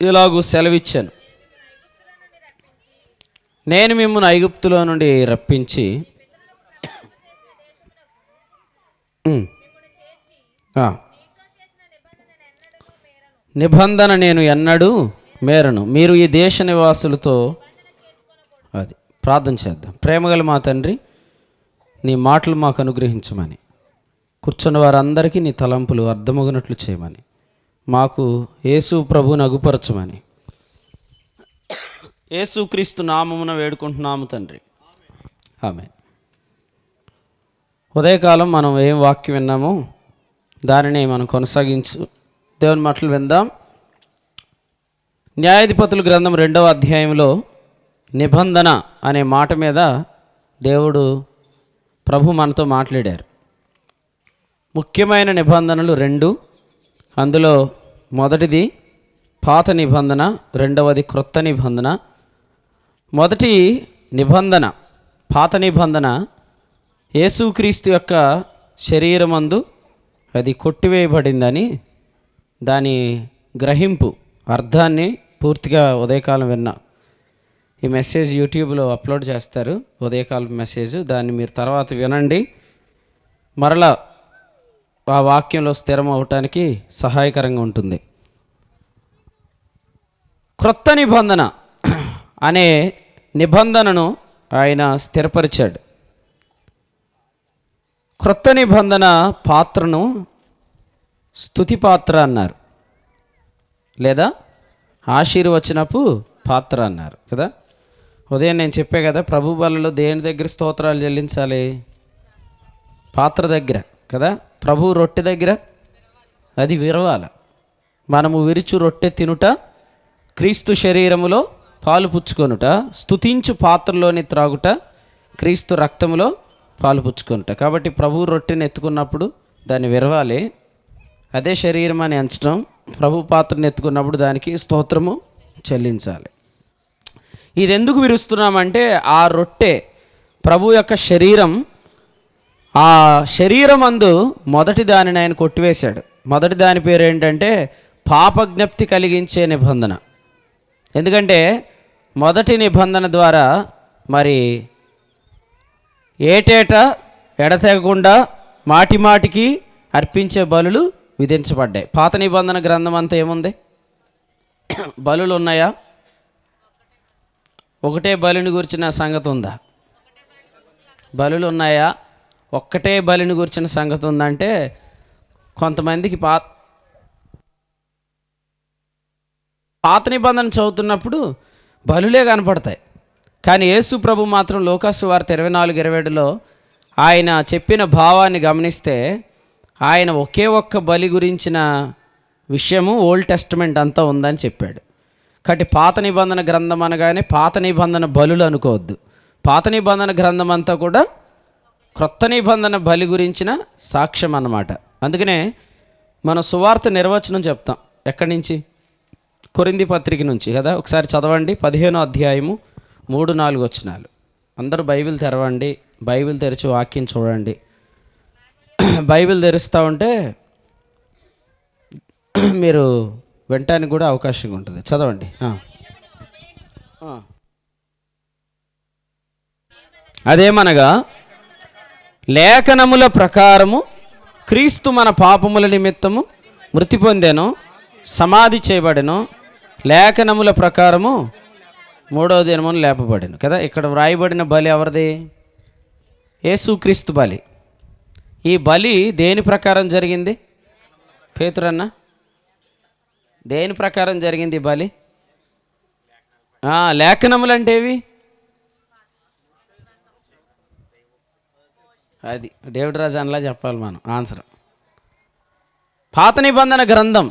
ఇలాగూ సెలవిచ్చాను, నేను మిమ్మల్ని ఐగుప్తులో నుండి రప్పించి నిబంధన నేను ఎన్నడూ మేరను, మీరు ఈ దేశ నివాసులతో. అది ప్రార్థన చేద్దాం. ప్రేమగల మా తండ్రి, నీ మాటలు మాకు అనుగ్రహించమని, కూర్చున్న వారందరికీ నీ తలంపులు అర్థమగినట్లు చేయమని, మాకు యేసు ప్రభువుని అగుపరచమని యేసుక్రీస్తు నామమున వేడుకుంటున్నాము తండ్రి, ఆమేన్. ఉదయకాలం మనం ఏం వాక్యం విన్నామో దానిని మనం కొనసాగించు దేవుని మాటలు విందాం. న్యాయాధిపతుల గ్రంథం 2వ అధ్యాయంలో నిబంధన అనే మాట మీద ప్రభు మనతో మాట్లాడారు. ముఖ్యమైన నిబంధనలు 2. అందులో మొదటిది పాత నిబంధన, రెండవది క్రొత్త నిబంధన. మొదటి నిబంధన, పాత నిబంధన, యేసుక్రీస్తు యొక్క శరీరమందు అది కొట్టివేయబడిందని దాని గ్రహింపు అర్థాన్ని పూర్తిగా ఉదయకాలం విన్నా. ఈ మెసేజ్ యూట్యూబ్లో అప్లోడ్ చేస్తారు, ఉదయకాలం మెసేజ్. దాన్ని మీరు తర్వాత వినండి, మరలా ఆ వాక్యంలో స్థిరం అవటానికి సహాయకరంగా ఉంటుంది. క్రొత్త నిబంధన అనే నిబంధనను ఆయన స్థిరపరిచాడు. క్రొత్త నిబంధన పాత్రను స్తుతి పాత్ర అన్నారు, లేదా ఆశీర్వచనపు పాత్ర అన్నారు కదా. ఉదయం నేను చెప్పే కదా, ప్రభు బలలో దేని దగ్గర స్తోత్రాలు చెల్లించాలి? పాత్ర దగ్గర కదా. ప్రభు రొట్టె దగ్గర అది విరవాలి. మనము విరుచు రొట్టె తినుట, క్రీస్తు శరీరములో పాలు పుచ్చుకొనుట, స్తుతించు పాత్రలోని త్రాగుట, క్రీస్తు రక్తములో పాలు పుచ్చుకొనుట. కాబట్టి ప్రభు రొట్టెని ఎత్తుకున్నప్పుడు దాన్ని విరవాలి, అదే శరీరం అని ఎంచడం. ప్రభు పాత్రను ఎత్తుకున్నప్పుడు దానికి స్తోత్రము చెల్లించాలి. ఇది ఎందుకు విరుస్తున్నామంటే, ఆ రొట్టె ప్రభు యొక్క శరీరం. ఆ శరీరమందు మొదటి దానిని ఆయన కొట్టివేశాడు. మొదటి దాని పేరు ఏంటంటే పాపజ్ఞప్తి కలిగించే నిబంధన. ఎందుకంటే మొదటి నిబంధన ద్వారా మరి ఏటేటా ఎడతెగకుండా మాటి మాటికి అర్పించే బలులు విధించబడ్డాయి. పాత నిబంధన గ్రంథం అంతా ఏముంది? బలులు ఉన్నాయా? ఒకటే బలిని గురించిన సంగతి ఉందా? బలులు ఉన్నాయా? ఒక్కటే బలిని గురించిన సంగతి ఉందంటే కొంతమందికి పాత నిబంధన చదువుతున్నప్పుడు బలులే కనపడతాయి. కానీ యేసు ప్రభు మాత్రం లోకాసు వార్త 24:27లో ఆయన చెప్పిన భావాన్ని గమనిస్తే, ఆయన ఒకే ఒక్క బలి గురించిన విషయము ఓల్డ్ టెస్టమెంట్ అంతా ఉందని చెప్పాడు. కాబట్టి పాత నిబంధన గ్రంథం అనగానే పాత నిబంధన బలులు అనుకోవద్దు. పాత నిబంధన గ్రంథం అంతా కూడా క్రొత్త నిబంధన బలి గురించిన సాక్ష్యం అన్నమాట. అందుకనే మన సువార్త నిర్వచనం చెప్తాం. ఎక్కడి నుంచి? కొరింథీ పత్రిక నుంచి కదా. ఒకసారి చదవండి, 15వ అధ్యాయము 3-4 వచనాలు. అందరూ బైబిల్ తెరవండి, బైబిల్ తెరిచి వాక్యం చూడండి. బైబిల్ తెరుస్తూ ఉంటే మీరు వినటానికి కూడా అవకాశంగా ఉంటుంది. చదవండి. అదేమనగా, లేఖనముల ప్రకారము క్రీస్తు మన పాపముల నిమిత్తము మృతి పొందెను, సమాధి చేయబడెను, లేఖనముల ప్రకారము 3వ దినమున లేపబడెను కదా. ఇక్కడ వ్రాయబడిన బలి ఎవరిది? యేసుక్రీస్తు బలి. ఈ బలి దేని ప్రకారం జరిగింది? పేతురన్న, దేని ప్రకారం జరిగింది ఈ బలి? లేఖనములు అంటే ఏవి? అది డేవిడ్ రాజు అనలా చెప్పాలి మనం ఆన్సర్. పాత నిబంధన గ్రంథం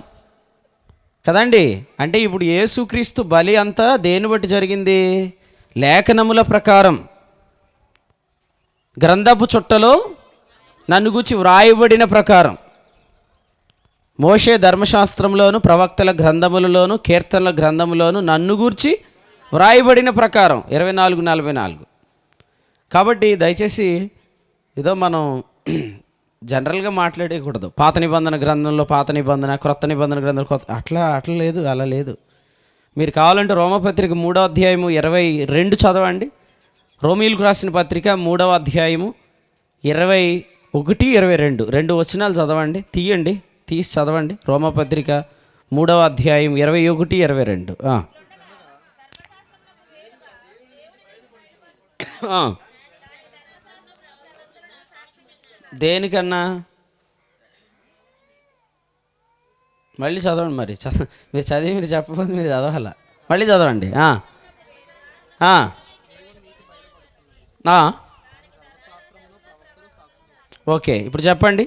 కదండి. అంటే ఇప్పుడు యేసుక్రీస్తు బలి అంతా దేని బట్టి జరిగింది? లేఖనముల ప్రకారం. గ్రంథపు చుట్టలో నన్ను గూర్చి వ్రాయబడిన ప్రకారం, మోషే ధర్మశాస్త్రంలోను ప్రవక్తల గ్రంథములలోను కీర్తనల గ్రంథములోను నన్ను గూర్చి వ్రాయబడిన ప్రకారం 24:44. కాబట్టి దయచేసి ఏదో మనం జనరల్గా మాట్లాడకూడదు. పాత నిబంధన గ్రంథంలో పాత నిబంధన, క్రొత్త నిబంధన గ్రంథం కొత్త, అట్లా లేదు, అలా లేదు. మీరు కావాలంటే రోమపత్రిక 3వ అధ్యాయము 22 చదవండి. రోమీలకు రాసిన పత్రిక 3వ అధ్యాయము 21, 22 2 వచనాలు చదవండి. తీసి చదవండి. రోమపత్రిక 3వ అధ్యాయం 21, 22. దేనికన్నా మళ్ళీ చదవండి. మరి మీరు చదివి మీరు చెప్పకపోతే మీరు చదవాల. మళ్ళీ చదవండి. ఓకే, ఇప్పుడు చెప్పండి.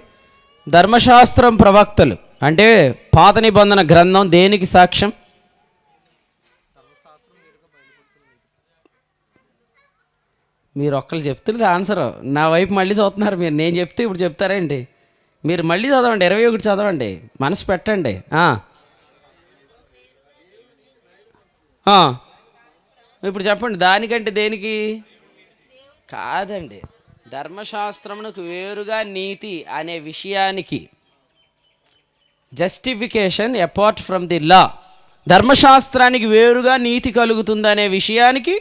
ధర్మశాస్త్రం ప్రవక్తలు అంటే పాత నిబంధన గ్రంథం దేనికి సాక్ష్యం? మీరు ఒక్కళ్ళు చెప్తున్నది ఆన్సర్, నా వైపు మళ్ళీ చదువుతున్నారు మీరు. నేను చెప్తే ఇప్పుడు చెప్తారేంటి? మీరు మళ్ళీ చదవండి, 21 చదవండి, మనసు పెట్టండి. ఇప్పుడు చెప్పండి, దానికంటే దేనికి కాదండి. ధర్మశాస్త్రమునకు వేరుగా నీతి అనే విషయానికి justification apart from the law. ధర్మశాస్త్రానికి వేరుగా నీతి కలుగుతుందనే విషయానికి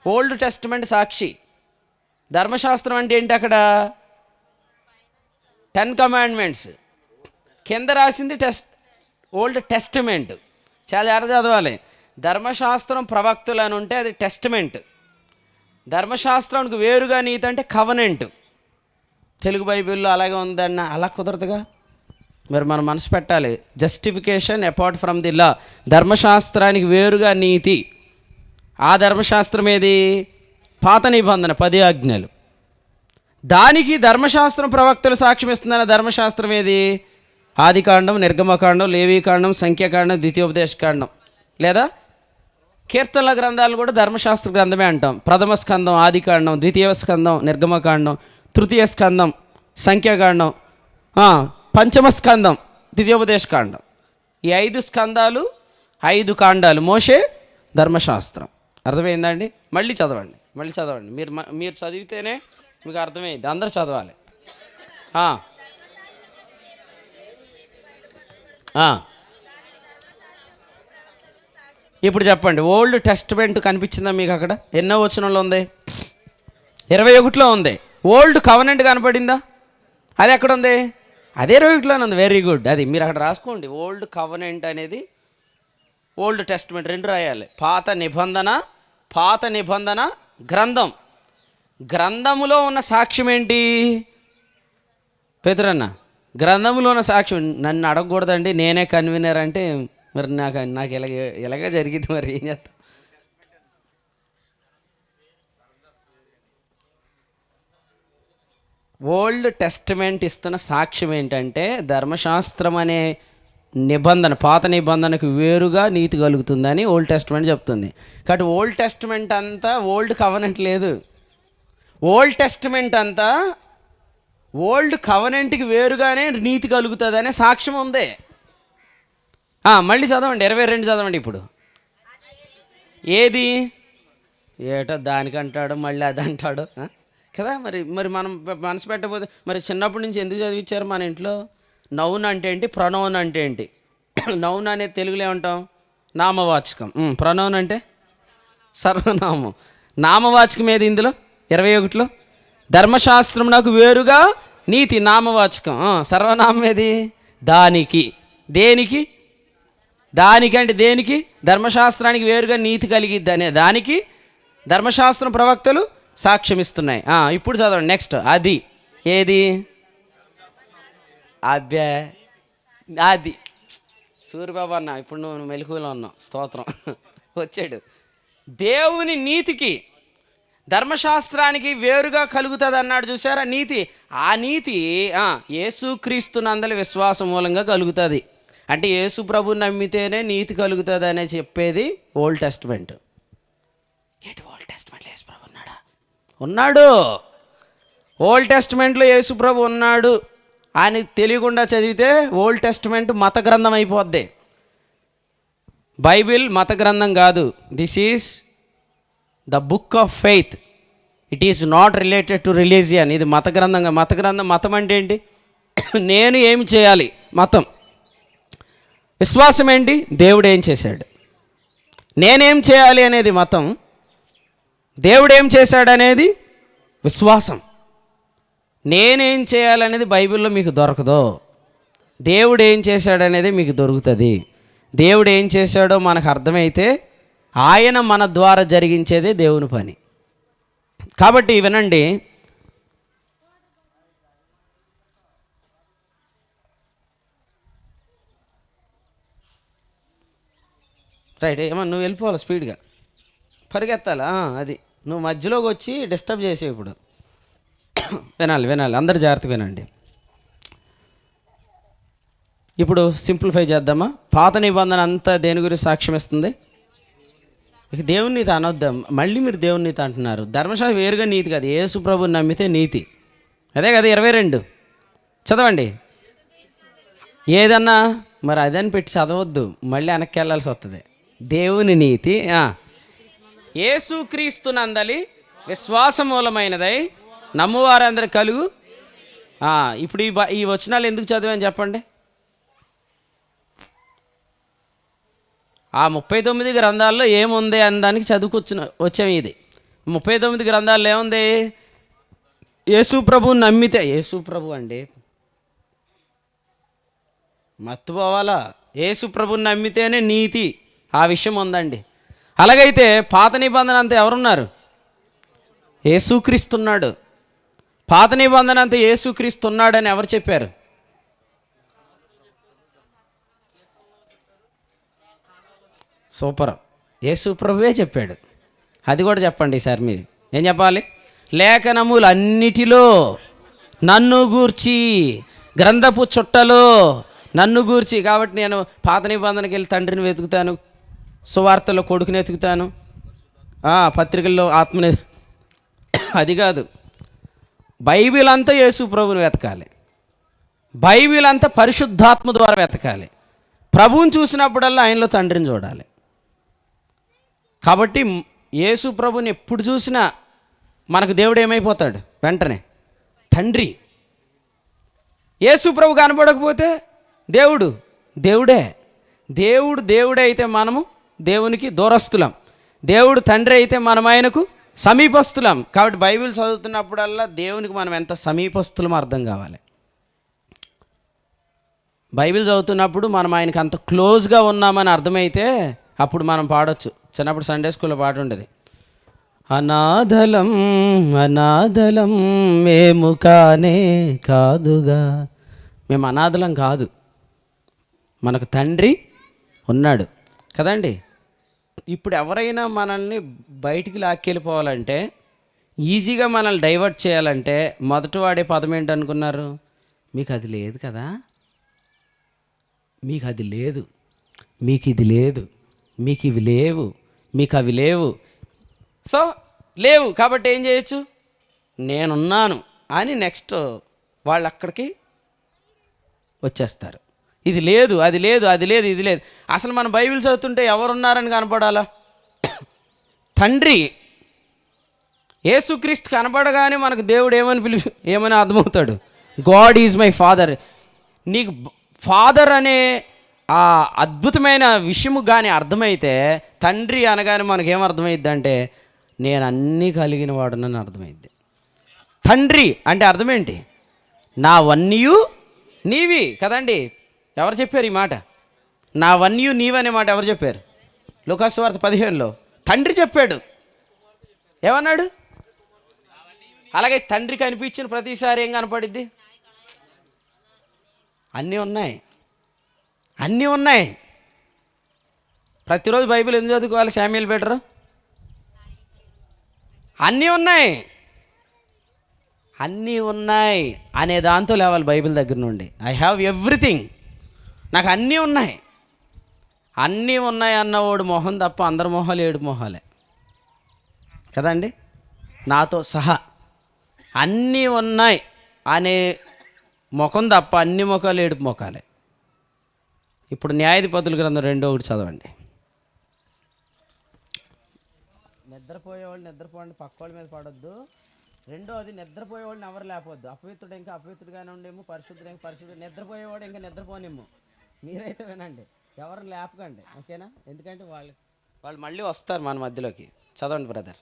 ఓల్డ్ టెస్టమెంట్ సాక్షి. ధర్మశాస్త్రం అంటే ఏంటి? అక్కడ 10 కమాండ్మెంట్స్ కింద రాసింది ఓల్డ్ టెస్టమెంట్. చాలా జాగ్రత్త చదవాలి. ధర్మశాస్త్రం ప్రవక్తలు అని ఉంటే అది టెస్టమెంట్. ధర్మశాస్త్రానికి వేరుగా నీతి అంటే కవనెంట్. తెలుగు బైబిల్లో అలాగే ఉందన్న అలా కుదరదుగా. మరి మనం మనసు పెట్టాలి. Justification apart from the law. ధర్మశాస్త్రానికి వేరుగా నీతి. ఆ ధర్మశాస్త్రం ఏది? పాత నిబంధన 10 ఆజ్ఞలు. దానికి ధర్మశాస్త్రం ప్రవక్తలు సాక్ష్యం ఇస్తుందన్న ధర్మశాస్త్రం ఏది? ఆదికాండం, నిర్గమకాండం, లేవీకాండం, సంఖ్యాకాండం, ద్వితీయోపదేశకాండం, లేదా కీర్తనల గ్రంథాలను కూడా ధర్మశాస్త్ర గ్రంథమే అంటాం. ప్రథమ స్కందం ఆదికాండం, ద్వితీయ స్కందం నిర్గమకాండం, తృతీయ స్కందం సంఖ్యాకాండం, పంచమ స్కందం ద్వితీయోపదేశకాండం. ఈ 5 స్కందాలు 5 కాండాలు మోషే ధర్మశాస్త్రం. అర్థమైందండి? మళ్ళీ చదవండి. మీరు చదివితేనే మీకు అర్థమైంది. అందరూ చదవాలి. ఇప్పుడు చెప్పండి, ఓల్డ్ టెస్టమెంట్ కనిపించిందా మీకు? అక్కడ ఎన్నో వచనంలో ఉంది? 21లో ఉంది. ఓల్డ్ కవనెంట్ కనపడిందా? అది ఎక్కడ ఉంది? అదే 21లోనే ఉంది. Very good. అది మీరు అక్కడ రాసుకోండి. ఓల్డ్ కవనెంట్ అనేది ఓల్డ్ టెస్టమెంట్ 2 రాయాలి. పాత నిబంధన గ్రంథం. గ్రంథములో ఉన్న సాక్ష్యం ఏంటి పేతురన్న? గ్రంథములో ఉన్న సాక్ష్యం. నన్ను అడగకూడదండి, నేనే కన్వీనర్ అంటే మరి నాకు ఎలాగ జరిగింది, మరి ఏం చేస్తాం? ఓల్డ్ టెస్టమెంట్ ఇస్తున్న సాక్ష్యం ఏంటంటే ధర్మశాస్త్రం అనే నిబంధన, పాత నిబంధనకు వేరుగా నీతి కలుగుతుందని ఓల్డ్ టెస్టమెంట్ చెప్తుంది. కాబట్టి ఓల్డ్ టెస్టమెంట్ అంతా ఓల్డ్ కవనెంట్ లేదు. ఓల్డ్ టెస్టమెంట్ అంతా ఓల్డ్ కవనెంట్కి వేరుగానే నీతి కలుగుతుంది అనే సాక్ష్యం ఉంది. మళ్ళీ చదవండి, 22 చదవండి. ఇప్పుడు ఏది? ఏటో దానికంటాడు, మళ్ళీ అది అంటాడు కదా. మరి మనం మనసు పెట్టకపోతే మరి చిన్నప్పటి నుంచి ఎందుకు చదివించారు మన ఇంట్లో? నౌన్ అంటే ఏంటి, ప్రొనౌన్ అంటే ఏంటి? నౌన్ అనేది తెలుగులో ఏమంటాం? నామవాచకం. ప్రొనౌన్ అంటే సర్వనామం. నామవాచకం ఏది ఇందులో? 21లో ధర్మశాస్త్రం నాకు వేరుగా నీతి నామవాచకం. సర్వనామం ఏది? దానికి. దేనికి? దానికి అంటే దేనికి? ధర్మశాస్త్రానికి వేరుగా నీతి కలిగిద్ది అనే దానికి ధర్మశాస్త్రం ప్రవక్తలు సాక్ష్యం ఇస్తున్నాయి. ఇప్పుడు చదవండి నెక్స్ట్. అది ఏది? అబ్బే అది సూర్యబాబు అన్న, ఇప్పుడు నువ్వు మెలకువలో ఉన్నావు. స్తోత్రం, వచ్చాడు. దేవుని నీతికి ధర్మశాస్త్రానికి వేరుగా కలుగుతుంది అన్నాడు చూసారా నీతి. ఆ నీతి యేసుక్రీస్తునందలి విశ్వాసం మూలంగా కలుగుతుంది. అంటే యేసు ప్రభుని నమ్మితేనే నీతి కలుగుతుంది అనే చెప్పేది ఓల్డ్ టెస్టమెంట్. ఏంటి ఓల్డ్ టెస్టమెంట్లో యేసు ప్రభు ఉన్నాడా? ఉన్నాడు. ఓల్డ్ టెస్టమెంట్లో యేసు ప్రభు ఉన్నాడు అని తెలియకుండా చదివితే ఓల్డ్ టెస్టమెంట్ మత గ్రంథం అయిపోద్ది. బైబిల్ మత గ్రంథం కాదు. This is the book of faith. It is not related to religion. ఇది మత గ్రంథంగా. మతం అంటే ఏంటి? నేను ఏమి చేయాలి? మతం. విశ్వాసం ఏంటి? దేవుడు ఏం చేశాడు. నేనేం చేయాలి అనేది మతం, దేవుడు ఏం చేశాడనేది విశ్వాసం. నేనేం చేయాలనేది బైబిల్లో మీకు దొరకదు. దేవుడు ఏం చేశాడనేది మీకు దొరుకుతుంది. దేవుడు ఏం చేశాడో మనకు అర్థమైతే ఆయన మన ద్వారా జరిగించేదే దేవుని పని. కాబట్టి వినండి, రైట్. ఏమన్నా నువ్వు వెళ్ళిపోవాలి, స్పీడ్గా పరిగెత్తాలా? అది నువ్వు మధ్యలోకి వచ్చి డిస్టర్బ్ చేసే. ఇప్పుడు వినాలి, అందరు జాగ్రత్తగా వినండి. ఇప్పుడు సింప్లిఫై చేద్దామా? పాత నిబంధన అంతా దేని గురించి సాక్ష్యం ఇస్తుంది? ఇక దేవుని నీతి అనొద్దాం. మళ్ళీ మీరు దేవుని నీతి అంటున్నారు. ధర్మశాస్త్రం వేరుగా నీతి కాదు, యేసు ప్రభుని నమ్మితే నీతి. అదే కదా 22 చదవండి. ఏదన్నా మరి అదని పెట్టి చదవద్దు, మళ్ళీ వెనక్కి వెళ్ళాల్సి వస్తుంది. దేవుని నీతి యేసుక్రీస్తునందలి విశ్వాసమూలమైనదై నమ్మువారందరి కలుగు. ఇప్పుడు ఈ వచనాలు ఎందుకు చదివాని చెప్పండి. ఆ 39 గ్రంథాల్లో ఏముంది అనడానికి వచ్చాము. ఇది 39 గ్రంథాల్లో ఏముంది? యేసు ప్రభువుని నమ్మితే, యేసు ప్రభు అండి మత్తుపోవాలా, యేసు ప్రభువుని నమ్మితేనే నీతి, ఆ విషయం ఉందండి. అలాగైతే పాత నిబంధన అంతా ఎవరున్నారు? యేసుక్రీస్తున్నాడు. పాత నిబంధన అంతా యేసుక్రీస్తున్నాడని ఎవరు చెప్పారు? సూపర్, యేసు ప్రభువే చెప్పాడు. అది కూడా చెప్పండి సార్. మీరు ఏం చెప్పాలి? లేఖనములన్నిటిలో నన్ను గూర్చి, గ్రంథపు చుట్టలో నన్ను గూర్చి. కాబట్టి నేను పాత నిబంధనకి వెళ్ళి తండ్రిని వెతుకుతాను, సువార్తలో కొడుకుని వెతుకుతాను, పత్రికల్లో ఆత్మని. అది కాదు. బైబిల్ అంతా యేసు ప్రభుని వెతకాలి. బైబిల్ అంతా పరిశుద్ధాత్మ ద్వారా వెతకాలి. ప్రభువుని చూసినప్పుడల్లా ఆయనలో తండ్రిని చూడాలి. కాబట్టి యేసు ప్రభుని ఎప్పుడు చూసినా మనకు దేవుడు ఏమైపోతాడు? వెంటనే తండ్రి. యేసు ప్రభు కనపడకపోతే దేవుడే. దేవుడే అయితే మనము దేవునికి దూరస్తులం. దేవుడు తండ్రి అయితే మనం ఆయనకు సమీపస్తులం. కాబట్టి బైబిల్ చదువుతున్నప్పుడల్లా దేవునికి మనం ఎంత సమీపస్తులం అర్థం కావాలి. బైబిల్ చదువుతున్నప్పుడు మనం ఆయనకి అంత క్లోజ్గా ఉన్నామని అర్థమైతే అప్పుడు మనం పాడొచ్చు. చిన్నప్పుడు సండే స్కూల్లో పాట ఉండేది, అనాథలం మేము కానే కాదుగా. మేము అనాథలం కాదు, మనకు తండ్రి ఉన్నాడు కదండి. ఇప్పుడు ఎవరైనా మనల్ని బయటికి లాక్కెళ్ళిపోవాలంటే, ఈజీగా మనల్ని డైవర్ట్ చేయాలంటే మొదట వాడే పదం ఏంటనుకున్నారు? మీకు అది లేదు కదా, మీకు అది లేదు, మీకు ఇది లేదు, మీకు ఇవి లేవు, మీకు అవి లేవు. సో లేవు కాబట్టి ఏం చేయొచ్చు? నేనున్నాను అని నెక్స్ట్ వాళ్ళు అక్కడికి వచ్చేస్తారు. ఇది లేదు, అది లేదు, అది లేదు, ఇది లేదు. అసలు మన బైబిల్ చదువుతుంటే ఎవరున్నారని కనపడాలా? తండ్రి. యేసుక్రీస్తు కనపడగానే మనకు దేవుడు ఏమని అర్థమవుతాడు? God is my father. నీకు ఫాదర్ అనే ఆ అద్భుతమైన విషయము కానీ అర్థమైతే, తండ్రి అనగానే మనకేమర్థమైద్ది అంటే నేను అన్నీ కలిగిన వాడునని అర్థమైద్ది. తండ్రి అంటే అర్థమేంటి? నావన్నీయు నీవి కదండి. ఎవరు చెప్పారు ఈ మాట? నావన్నీయు నీవనే మాట ఎవరు చెప్పారు? లూకా సువార్త 15లో తండ్రి చెప్పాడు. ఏమన్నాడు? అలాగే తండ్రి కనిపించిన ప్రతిసారి ఏం కనపడిద్ది? అన్నీ ఉన్నాయి. ప్రతిరోజు బైబిల్ ఎందుకు చదువుకోవాలి? శామ్యూయల్ పీటర్ అన్నీ ఉన్నాయి అనే దాంతో లేవాలి బైబిల్ దగ్గర నుండి. ఐ హ్యావ్ ఎవ్రీథింగ్, నాకు అన్నీ ఉన్నాయి అన్నవాడు మొహం తప్ప అందరి మొహాలు 7 మొహాలే కదండి, నాతో సహా. అన్నీ ఉన్నాయి అనే ముఖం తప్ప అన్ని ముఖాలు 7 ముఖాలే. ఇప్పుడు న్యాయాధిపతుల గ్రంథం 2:1 చదవండి. నిద్రపోయేవాళ్ళు నిద్రపోండి, పక్క వాళ్ళ మీద పడొద్దు. రెండోది, నిద్రపోయేవాడిని ఎవరు లేపొద్దు. అపవిత్రుడు ఇంకా అపవిత్రుడుగానే ఉండేమో, పరిశుద్ధుడు ఇంకా పరిశుద్ధుడు, నిద్రపోయేవాడు ఇంకా నిద్రపోనేమో. మీరైతే వినండి, ఎవరు లేపకండి, ఓకేనా? ఎందుకంటే వాళ్ళు వాళ్ళు మళ్ళీ వస్తారు మన మధ్యలోకి. చదవండి బ్రదర్.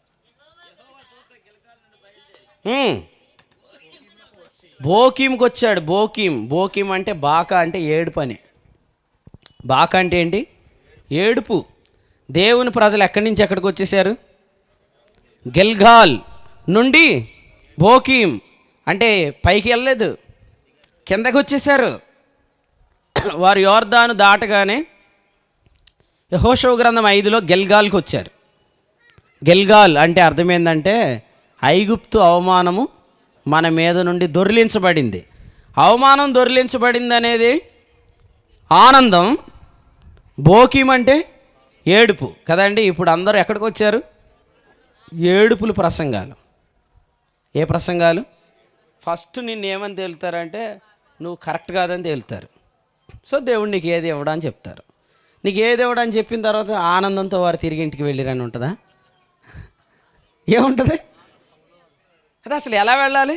బోకీంకి వచ్చాడు. బోకీం అంటే బాకా అంటే ఏడుపు అని. బాకా అంటే ఏంటి? ఏడుపు. దేవుని ప్రజలు ఎక్కడి నుంచి ఎక్కడికి వచ్చేసారు? గిల్గాల్ నుండి బోకీం అంటే పైకి వెళ్ళలేదు, కిందకి వచ్చేసారు. వారు యోర్దాను దాటగానే యెహోషువ గ్రంథం 5లో గిల్గాల్కి వచ్చారు. గిల్గాల్ అంటే అర్థం ఏంటంటే ఐగుప్తు అవమానము మన మీద నుండి దొర్లించబడింది. అవమానం దొర్లించబడింది అనేది ఆనందం. బోకీం అంటే ఏడుపు కదండి. ఇప్పుడు అందరూ ఎక్కడికి వచ్చారు? ఏడుపులు ప్రసంగాలు. ఏ ప్రసంగాలు? ఫస్ట్ నిన్ను ఏమని తేలుతారంటే నువ్వు కరెక్ట్ కాదని తేలుతారు. సో దేవుడు నీకు ఏది ఇవ్వడని చెప్తారు. నీకు ఏది ఇవ్వడని చెప్పిన తర్వాత ఆనందంతో వారు తిరిగి ఇంటికి వెళ్ళిరని ఉంటుందా? ఏముంటుంది? అది అసలు ఎలా వెళ్ళాలి?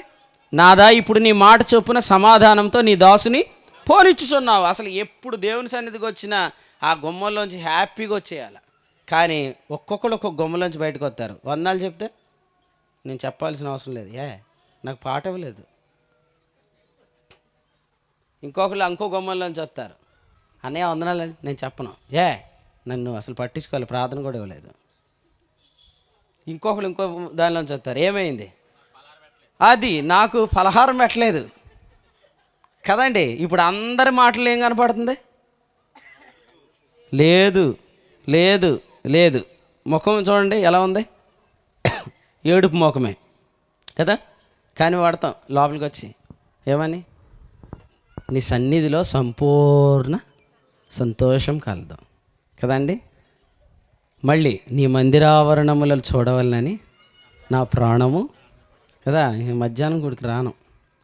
నాదా ఇప్పుడు నీ మాట చొప్పున సమాధానంతో నీ దాసుని పోనిచ్చుచున్నావు. అసలు ఎప్పుడు దేవుని సన్నిధికి వచ్చినా ఆ గుమ్మల్లోంచి హ్యాపీగా వచ్చేయాలి. కానీ ఒక్కొక్కరు ఒక్కొక్క గుమ్మలోంచి బయటకు వస్తారు. వందనాలు చెప్తే నేను చెప్పాల్సిన అవసరం లేదు, నాకు పాట ఇవ్వలేదు. ఇంకొకరు ఇంకో గుమ్మల్లోంచి వస్తారు, అన్నయ్య వందనాలు నేను చెప్పను, నన్ను అసలు పట్టించుకోవాలి, ప్రార్థన కూడా ఇవ్వలేదు. ఇంకొకరు ఇంకో దానిలోంచి వస్తారు, ఏమైంది? అది నాకు పలహారం పెట్టలేదు కదండి. ఇప్పుడు అందరి మాటలు ఏం కనపడుతుంది? లేదు లేదు లేదు. ముఖం చూడండి ఎలా ఉంది, ఏడుపు ముఖమే కదా. కానీ వాడతాం లోపలికి వచ్చి ఏమని? నీ సన్నిధిలో సంపూర్ణ సంతోషం కలదాం కదండి. మళ్ళీ నీ మందిరావరణములను చూడవాలని నా ప్రాణము కదా. మధ్యాహ్నం కూడికి రాను,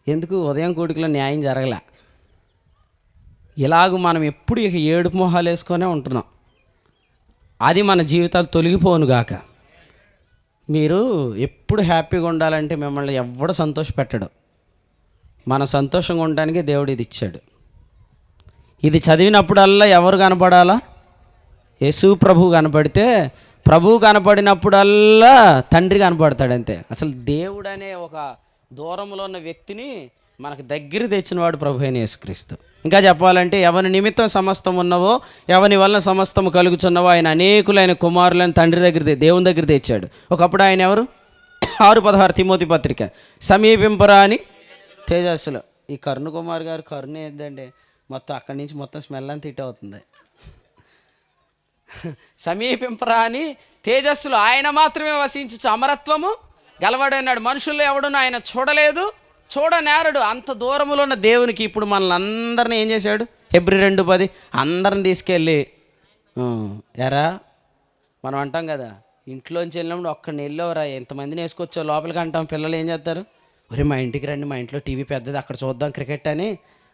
ఎందుకు? ఉదయం కూడికలో న్యాయం జరగలే. ఇలాగ మనం ఎప్పుడు ఇక ఏడుపు మొహాలు వేసుకొనే ఉంటున్నాం. అది మన జీవితాలు తొలగిపోనుగాక. మీరు ఎప్పుడు హ్యాపీగా ఉండాలంటే మిమ్మల్ని ఎవడు సంతోషపెట్టడు. మన సంతోషంగా ఉండడానికి దేవుడు ఇది ఇచ్చాడు. ఇది చదివినప్పుడల్లా ఎవరు కనపడాలా? యేసు ప్రభు కనపడితే, ప్రభువు కనపడినప్పుడల్లా తండ్రి కనపడతాడు అంతే. అసలు దేవుడు అనే ఒక దూరంలో ఉన్న వ్యక్తిని మనకు దగ్గర తెచ్చినవాడు ప్రభు అయిన యేసుక్రీస్తు. ఇంకా చెప్పాలంటే ఎవరి నిమిత్తం సమస్తం ఉన్నవో, ఎవరి వలన సమస్తము కలుగుచున్నవో ఆయన అనేకులైన కుమారులను తండ్రి దగ్గర దేవుని దగ్గర తెచ్చాడు. ఒకప్పుడు ఆయన ఎవరు? 6:16 తిమోతి పత్రిక, సమీపింపరా అని తేజస్సులో. ఈ కరుణ కుమార్ గారు కరుణ ఏంటంటే మొత్తం అక్కడి నుంచి మొత్తం స్మెల్ అంతా ఇట్ అవుతుంది. సమీపింపరా అని తేజస్సులో ఆయన మాత్రమే వసించు అమరత్వము గలవాడన్నాడు. మనుషుల్లో ఎవడును ఆయన చూడలేదు, చూడనేరడు. అంత దూరంలో ఉన్న దేవునికి ఇప్పుడు మనల్ని అందరినీ ఏం చేశాడు? హెబ్రీ 2:10 అందరిని తీసుకెళ్ళి ఎరా మనం అంటాం కదా, ఇంట్లోంచి వెళ్ళినప్పుడు ఒక్కడిని వెళ్ళవరా ఎంతమందిని వేసుకొచ్చో లోపలికి అంటాం. పిల్లలు ఏం చేస్తారు? ఒరే మా ఇంటికి రండి, మా ఇంట్లో టీవీ పెద్దది, అక్కడ చూద్దాం క్రికెట్ అని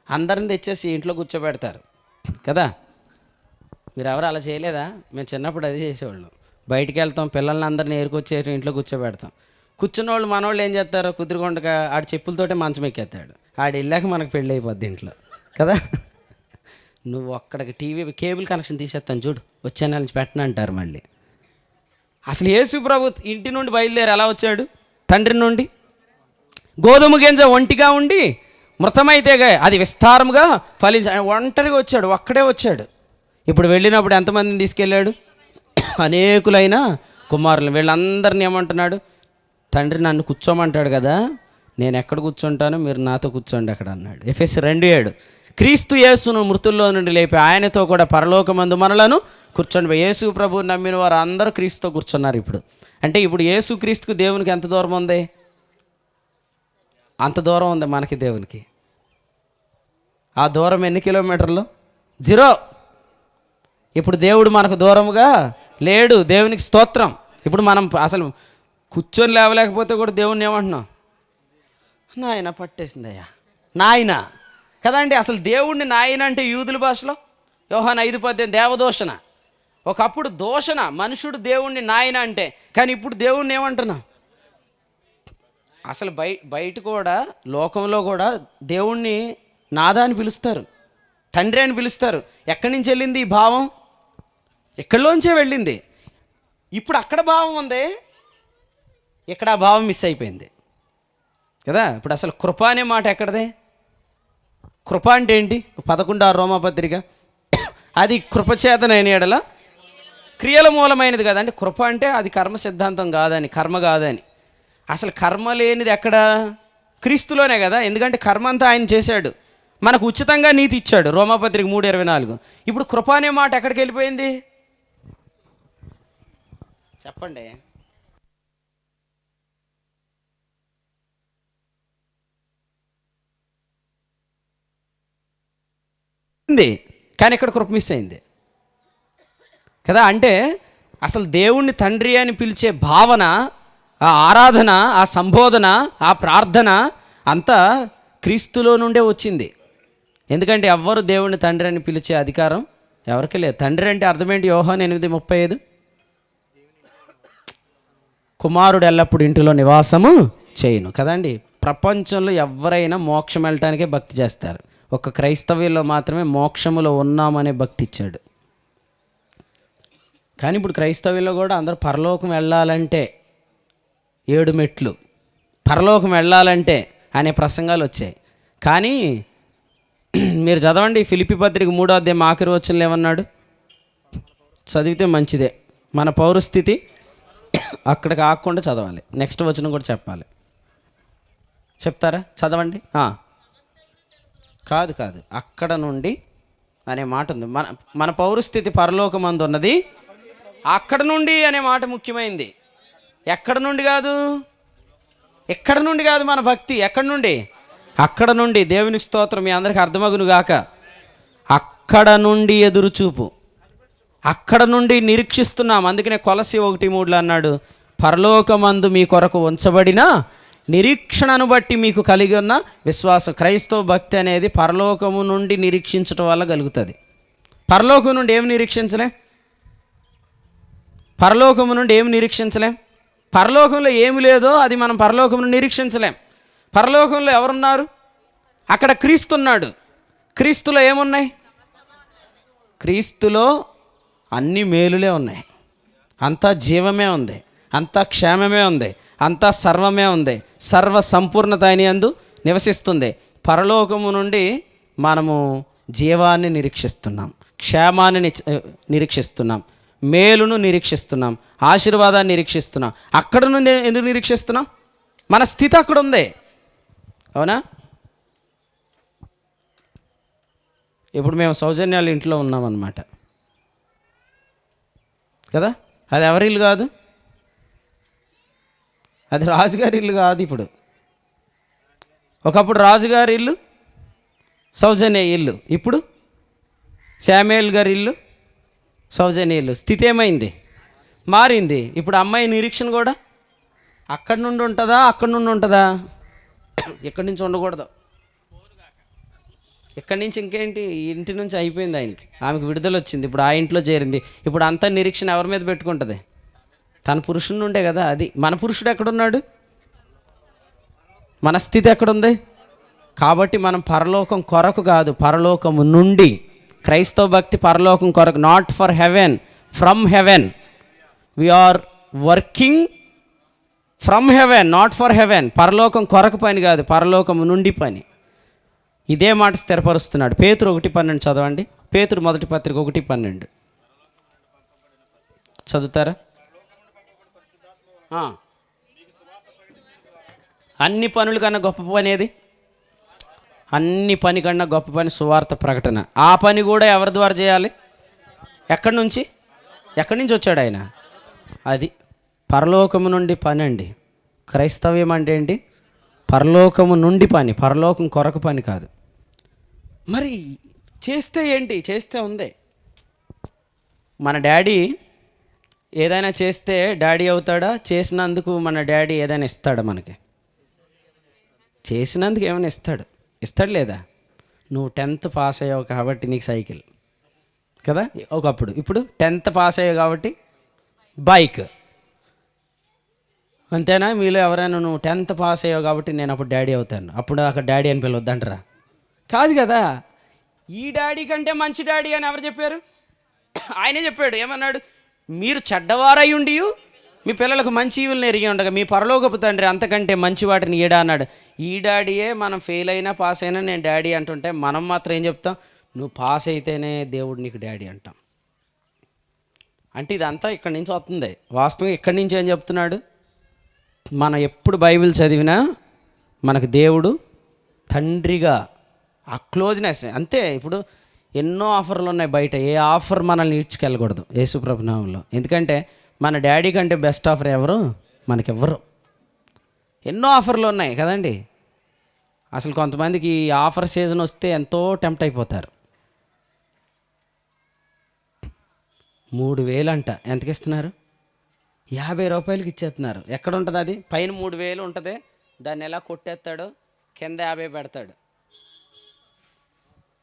అందరిని తెచ్చేసి ఇంట్లో కూర్చోబెడతారు కదా. మీరు ఎవరు అలా చేయలేదా? మేము చిన్నప్పుడు అది చేసేవాళ్ళం. బయటికి వెళ్తాం, పిల్లల్ని అందరిని ఏరుకొచ్చేసి ఇంట్లో కూర్చోబెడతాం. కూర్చున్న వాళ్ళు మనోళ్ళు ఏం చేస్తారు? కుదురుకొండగా ఆడి చెప్పులతోటే మంచం ఎక్కేస్తాడు. ఆడి వెళ్ళాక మనకు పెళ్ళి అయిపోద్ది ఇంట్లో కదా. నువ్వు అక్కడికి టీవీ కేబుల్ కనెక్షన్ తీసేస్తాను చూడు, వచ్చే నెల నుంచి పెట్టను అంటారు మళ్ళీ. అసలు యేసు ప్రభు ఇంటి నుండి బయలుదేరి ఎలా వచ్చాడు? తండ్రి నుండి. గోధుమ గింజ ఒంటిగా ఉండి మృతమైతేగా అది విస్తారముగా ఫలించ ఒంటరిగా వచ్చాడు, ఒక్కడే వచ్చాడు. ఇప్పుడు వెళ్ళినప్పుడు ఎంతమందిని తీసుకెళ్ళాడు? అనేకులైన కుమారులు. వీళ్ళందరినీ ఏమంటున్నాడు? తండ్రి నన్ను కూర్చోమంటాడు కదా, నేను ఎక్కడ కూర్చుంటానో మీరు నాతో కూర్చోండి అక్కడ అన్నాడు. ఎఫెసీ 2:7 క్రీస్తు యేసును మృతుల్లో నుండి లేపి ఆయనతో కూడా పరలోకమందు మనలను కూర్చొని. యేసు ప్రభువు నమ్మిన వారు అందరూ క్రీస్తుతో కూర్చున్నారు ఇప్పుడు. అంటే ఇప్పుడు యేసు క్రీస్తుకు దేవునికి ఎంత దూరం ఉంది? అంత దూరం ఉంది మనకి దేవునికి. ఆ దూరం ఎన్ని కిలోమీటర్లు? 0. ఇప్పుడు దేవుడు మనకు దూరముగా లేడు. దేవునికి స్తోత్రం. ఇప్పుడు మనం అసలు కూర్చొని లేవలేకపోతే కూడా దేవుణ్ణి ఏమంటున్నాం? నాయన పట్టేసిందయ్యా, నాయన కదండి. అసలు దేవుణ్ణి నాయన అంటే యూదుల భాషలో యోహాను 5:18 దేవదూషణ. ఒకప్పుడు దూషణ మనుషుడు దేవుణ్ణి నాయన అంటే, కానీ ఇప్పుడు దేవుణ్ణి ఏమంటున్నాం? అసలు బయట కూడా లోకంలో కూడా దేవుణ్ణి నాదా అని పిలుస్తారు, తండ్రి అని పిలుస్తారు. ఎక్కడి నుంచి వెళ్ళింది ఈ భావం? ఎక్కడిలోంచే వెళ్ళింది. ఇప్పుడు అక్కడ భావం ఉంది, ఇక్కడ ఆ భావం మిస్ అయిపోయింది కదా. ఇప్పుడు అసలు కృప అనే మాట ఎక్కడదే? కృప అంటే ఏంటి? 11 రోమాపత్రిక, అది కృపచేతనైన ఎడల క్రియల మూలమైనది కదా. అంటే కృప అంటే అది కర్మ సిద్ధాంతం కాదని, కర్మ కాదని. అసలు కర్మ లేనిది ఎక్కడ? క్రీస్తులోనే కదా. ఎందుకంటే కర్మ అంతా ఆయన చేశాడు, మనకు ఉచితంగా నీతి ఇచ్చాడు, రోమాపత్రిక 3:24. ఇప్పుడు కృప అనే మాట ఎక్కడికి వెళ్ళిపోయింది చెప్పండి? కానీ ఇక్కడ కృప మిస్ అయింది కదా. అంటే అసలు దేవుణ్ణి తండ్రి అని పిలిచే భావన, ఆ ఆరాధన, ఆ సంబోధన, ఆ ప్రార్థన అంతా క్రీస్తులో నుండే వచ్చింది. ఎందుకంటే ఎవ్వరు దేవుణ్ణి తండ్రి అని పిలిచే అధికారం ఎవరికి లేదు. తండ్రి అంటే అర్థమేంటి? యోహాను 8:35, కుమారుడు ఎల్లప్పుడు ఇంటిలో నివాసము చేయను కదండి. ప్రపంచంలో ఎవరైనా మోక్షం వెళ్ళటానికే భక్తి చేస్తారు. ఒక క్రైస్తవ్యంలో మాత్రమే మోక్షములో ఉన్నామనే భక్తి ఇచ్చాడు. కానీ ఇప్పుడు క్రైస్తవ్యంలో కూడా అందరూ పరలోకం వెళ్ళాలంటే 7 మెట్లు, పరలోకం వెళ్ళాలంటే అనే ప్రసంగాలు వచ్చాయి. కానీ మీరు చదవండి, ఫిలిప్పీ పత్రిక 3వ అధ్యాయం ఆఖరి వచనంలో ఏమన్నాడు? చదివితే మంచిదే. మన పౌరస్థితి అక్కడికి ఆగకుండా చదవాలి. నెక్స్ట్ వచనం కూడా చెప్పాలి. చెప్తారా? చదవండి. కాదు అక్కడ నుండి అనే మాట ఉంది. మన పౌరస్థితి పరలోకమందు ఉన్నది, అక్కడ నుండి అనే మాట ముఖ్యమైంది. ఎక్కడ నుండి కాదు, ఎక్కడ నుండి కాదు. మన భక్తి ఎక్కడి నుండి? అక్కడ నుండి. దేవునికి స్తోత్రం. మీ అందరికీ అర్థమగును గాక. అక్కడ నుండి ఎదురుచూపు, అక్కడ నుండి నిరీక్షిస్తున్నాం. అందుకనే కొలసి 1:3 అన్నాడు, పరలోకమందు మీ కొరకు ఉంచబడిన నిరీక్షణను బట్టి మీకు కలిగి ఉన్న విశ్వాసం. క్రైస్తవ భక్తి అనేది పరలోకము నుండి నిరీక్షించడం వల్ల కలుగుతుంది. పరలోకం నుండి ఏమి నిరీక్షించలేం? పరలోకము నుండి ఏమి నిరీక్షించలేం? పరలోకంలో ఏమి లేదో అది మనం పరలోకమును నిరీక్షించలేం. పరలోకంలో ఎవరున్నారు? అక్కడ క్రీస్తున్నాడు. క్రీస్తులో ఏమున్నాయి? క్రీస్తులో అన్ని మేలులే ఉన్నాయి. అంతా జీవమే ఉంది, అంతా క్షేమమే ఉంది, అంతా సర్వమే ఉంది. సర్వ సంపూర్ణత అయినందు నివసిస్తుంది. పరలోకము నుండి మనము జీవాన్ని నిరీక్షిస్తున్నాం, క్షేమాన్ని నిరీక్షిస్తున్నాం, మేలును నిరీక్షిస్తున్నాం, ఆశీర్వాదాన్ని నిరీక్షిస్తున్నాం. అక్కడ నుండి ఎందుకు నిరీక్షిస్తున్నాం? మన స్థితి అక్కడ ఉంది. అవునా? ఇప్పుడు మేము సౌజన్యాల ఇంట్లో ఉన్నామన్నమాట కదా. అది ఎవరి ఇల్లు కాదు, అది రాజుగారి ఇల్లు కాదు. ఇప్పుడు ఒకప్పుడు రాజుగారి ఇల్లు, సౌజన్య ఇల్లు. ఇప్పుడు శామ్యూయల్ గారి ఇల్లు, సౌజన్య ఇల్లు. స్థితి ఏమైంది? మారింది. ఇప్పుడు అమ్మాయి నిరీక్షణ కూడా అక్కడి నుండి ఉంటుందా, అక్కడి నుండి ఉంటుందా? ఎక్కడి నుంచి ఉండకూడదు. ఎక్కడి నుంచి ఇంకేంటి? ఇంటి నుంచి అయిపోయింది. ఆమెకు విడుదల వచ్చింది, ఇప్పుడు ఆ ఇంట్లో చేరింది. ఇప్పుడు అంతా నిరీక్షణ ఎవరి మీద పెట్టుకుంటుంది? తన పురుషుని నుండే కదా. అది మన పురుషుడు ఎక్కడున్నాడు? మన స్థితి ఎక్కడుంది? కాబట్టి మనం పరలోకం కొరకు కాదు, పరలోకము నుండి. క్రైస్తవ భక్తి పరలోకం కొరకు. Not for heaven, from heaven. We are working from heaven, not for heaven. పరలోకం కొరకు పని కాదు, పరలోకము నుండి పని. ఇదే మాట స్థిరపరుస్తున్నాడు. పేతురు 1:12 చదవండి. పేతురు మొదటి పత్రిక 1:12 చదువుతారా? అన్ని పనుల కన్నా గొప్ప పని ఏది? అన్ని పని కన్నా గొప్ప పని సువార్త ప్రకటన. ఆ పని కూడా ఎవరి ద్వారా చేయాలి? ఎక్కడి నుంచి? ఎక్కడి నుంచి వచ్చాడు ఆయన? అది పరలోకము నుండి పని అండి. క్రైస్తవ్యం అంటే ఏంటి? పరలోకము నుండి పని, పరలోకం కొరకు పని కాదు. మరి చేస్తే ఏంటి? చేస్తే ఉంది. మన డాడీ ఏదైనా చేస్తే డాడీ అవుతాడా? చేసినందుకు మన డాడీ ఏదైనా ఇస్తాడా మనకి? చేసినందుకు ఏమైనా ఇస్తాడు? ఇస్తాడు లేదా? నువ్వు 10th పాస్ అయ్యావు కాబట్టి నీకు సైకిల్ కదా ఒకప్పుడు. ఇప్పుడు 10th పాస్ అయ్యావు కాబట్టి బైక్. అంతేనా? మీలో ఎవరైనా నువ్వు 10th పాస్ అయ్యావు కాబట్టి నేను అప్పుడు డాడీ అవుతాను, అప్పుడు అక్కడ డాడీ అని పిలవద్దంటారా? కాదు కదా. ఈ డాడీ కంటే మంచి డాడీ అని ఎవరు చెప్పారు? ఆయనే చెప్పాడు. ఏమన్నాడు? మీరు చెడ్డవారై ఉండి మీ పిల్లలకు మంచి ఈవులను ఎరిగి ఉండగా మీ పరలోకపు తండ్రి అంతకంటే మంచి వాటిని ఈడా అన్నాడు. ఈ డాడీయే మనం ఫెయిల్ అయినా పాస్ అయినా నేను డాడీ అంటుంటే మనం మాత్రం ఏం చెప్తాం? నువ్వు పాస్ అయితేనే దేవుడు నీకు డాడీ అంటాం. అంటే ఇదంతా ఇక్కడి నుంచి వస్తుంది. వాస్తవం ఇక్కడి నుంచి ఏం చెప్తున్నాడు? మనం ఎప్పుడు బైబిల్ చదివినా మనకు దేవుడు తండ్రిగా ఆ క్లోజ్నెస్ అంతే. ఇప్పుడు ఎన్నో ఆఫర్లు ఉన్నాయి బయట, ఏ ఆఫర్ మనల్ని ఈడ్చుకెళ్ళకూడదు యేసుప్రభు నామంలో. ఎందుకంటే మన డాడీ కంటే బెస్ట్ ఆఫర్ ఎవరు? మనకెవ్వరు. ఎన్నో ఆఫర్లు ఉన్నాయి కదండి. అసలు కొంతమందికి ఈ ఆఫర్ సీజన్ వస్తే ఎంతో టెంప్ట్ అయిపోతారు. 3,000 అంట. ఎంతకి ఇస్తున్నారు? 50 రూపాయలకి ఇచ్చేస్తున్నారు. ఎక్కడ ఉంటుంది అది? పైన 3,000 ఉంటుంది, దాన్ని ఎలా కొట్టేస్తాడు, కింద 50 పెడతాడు.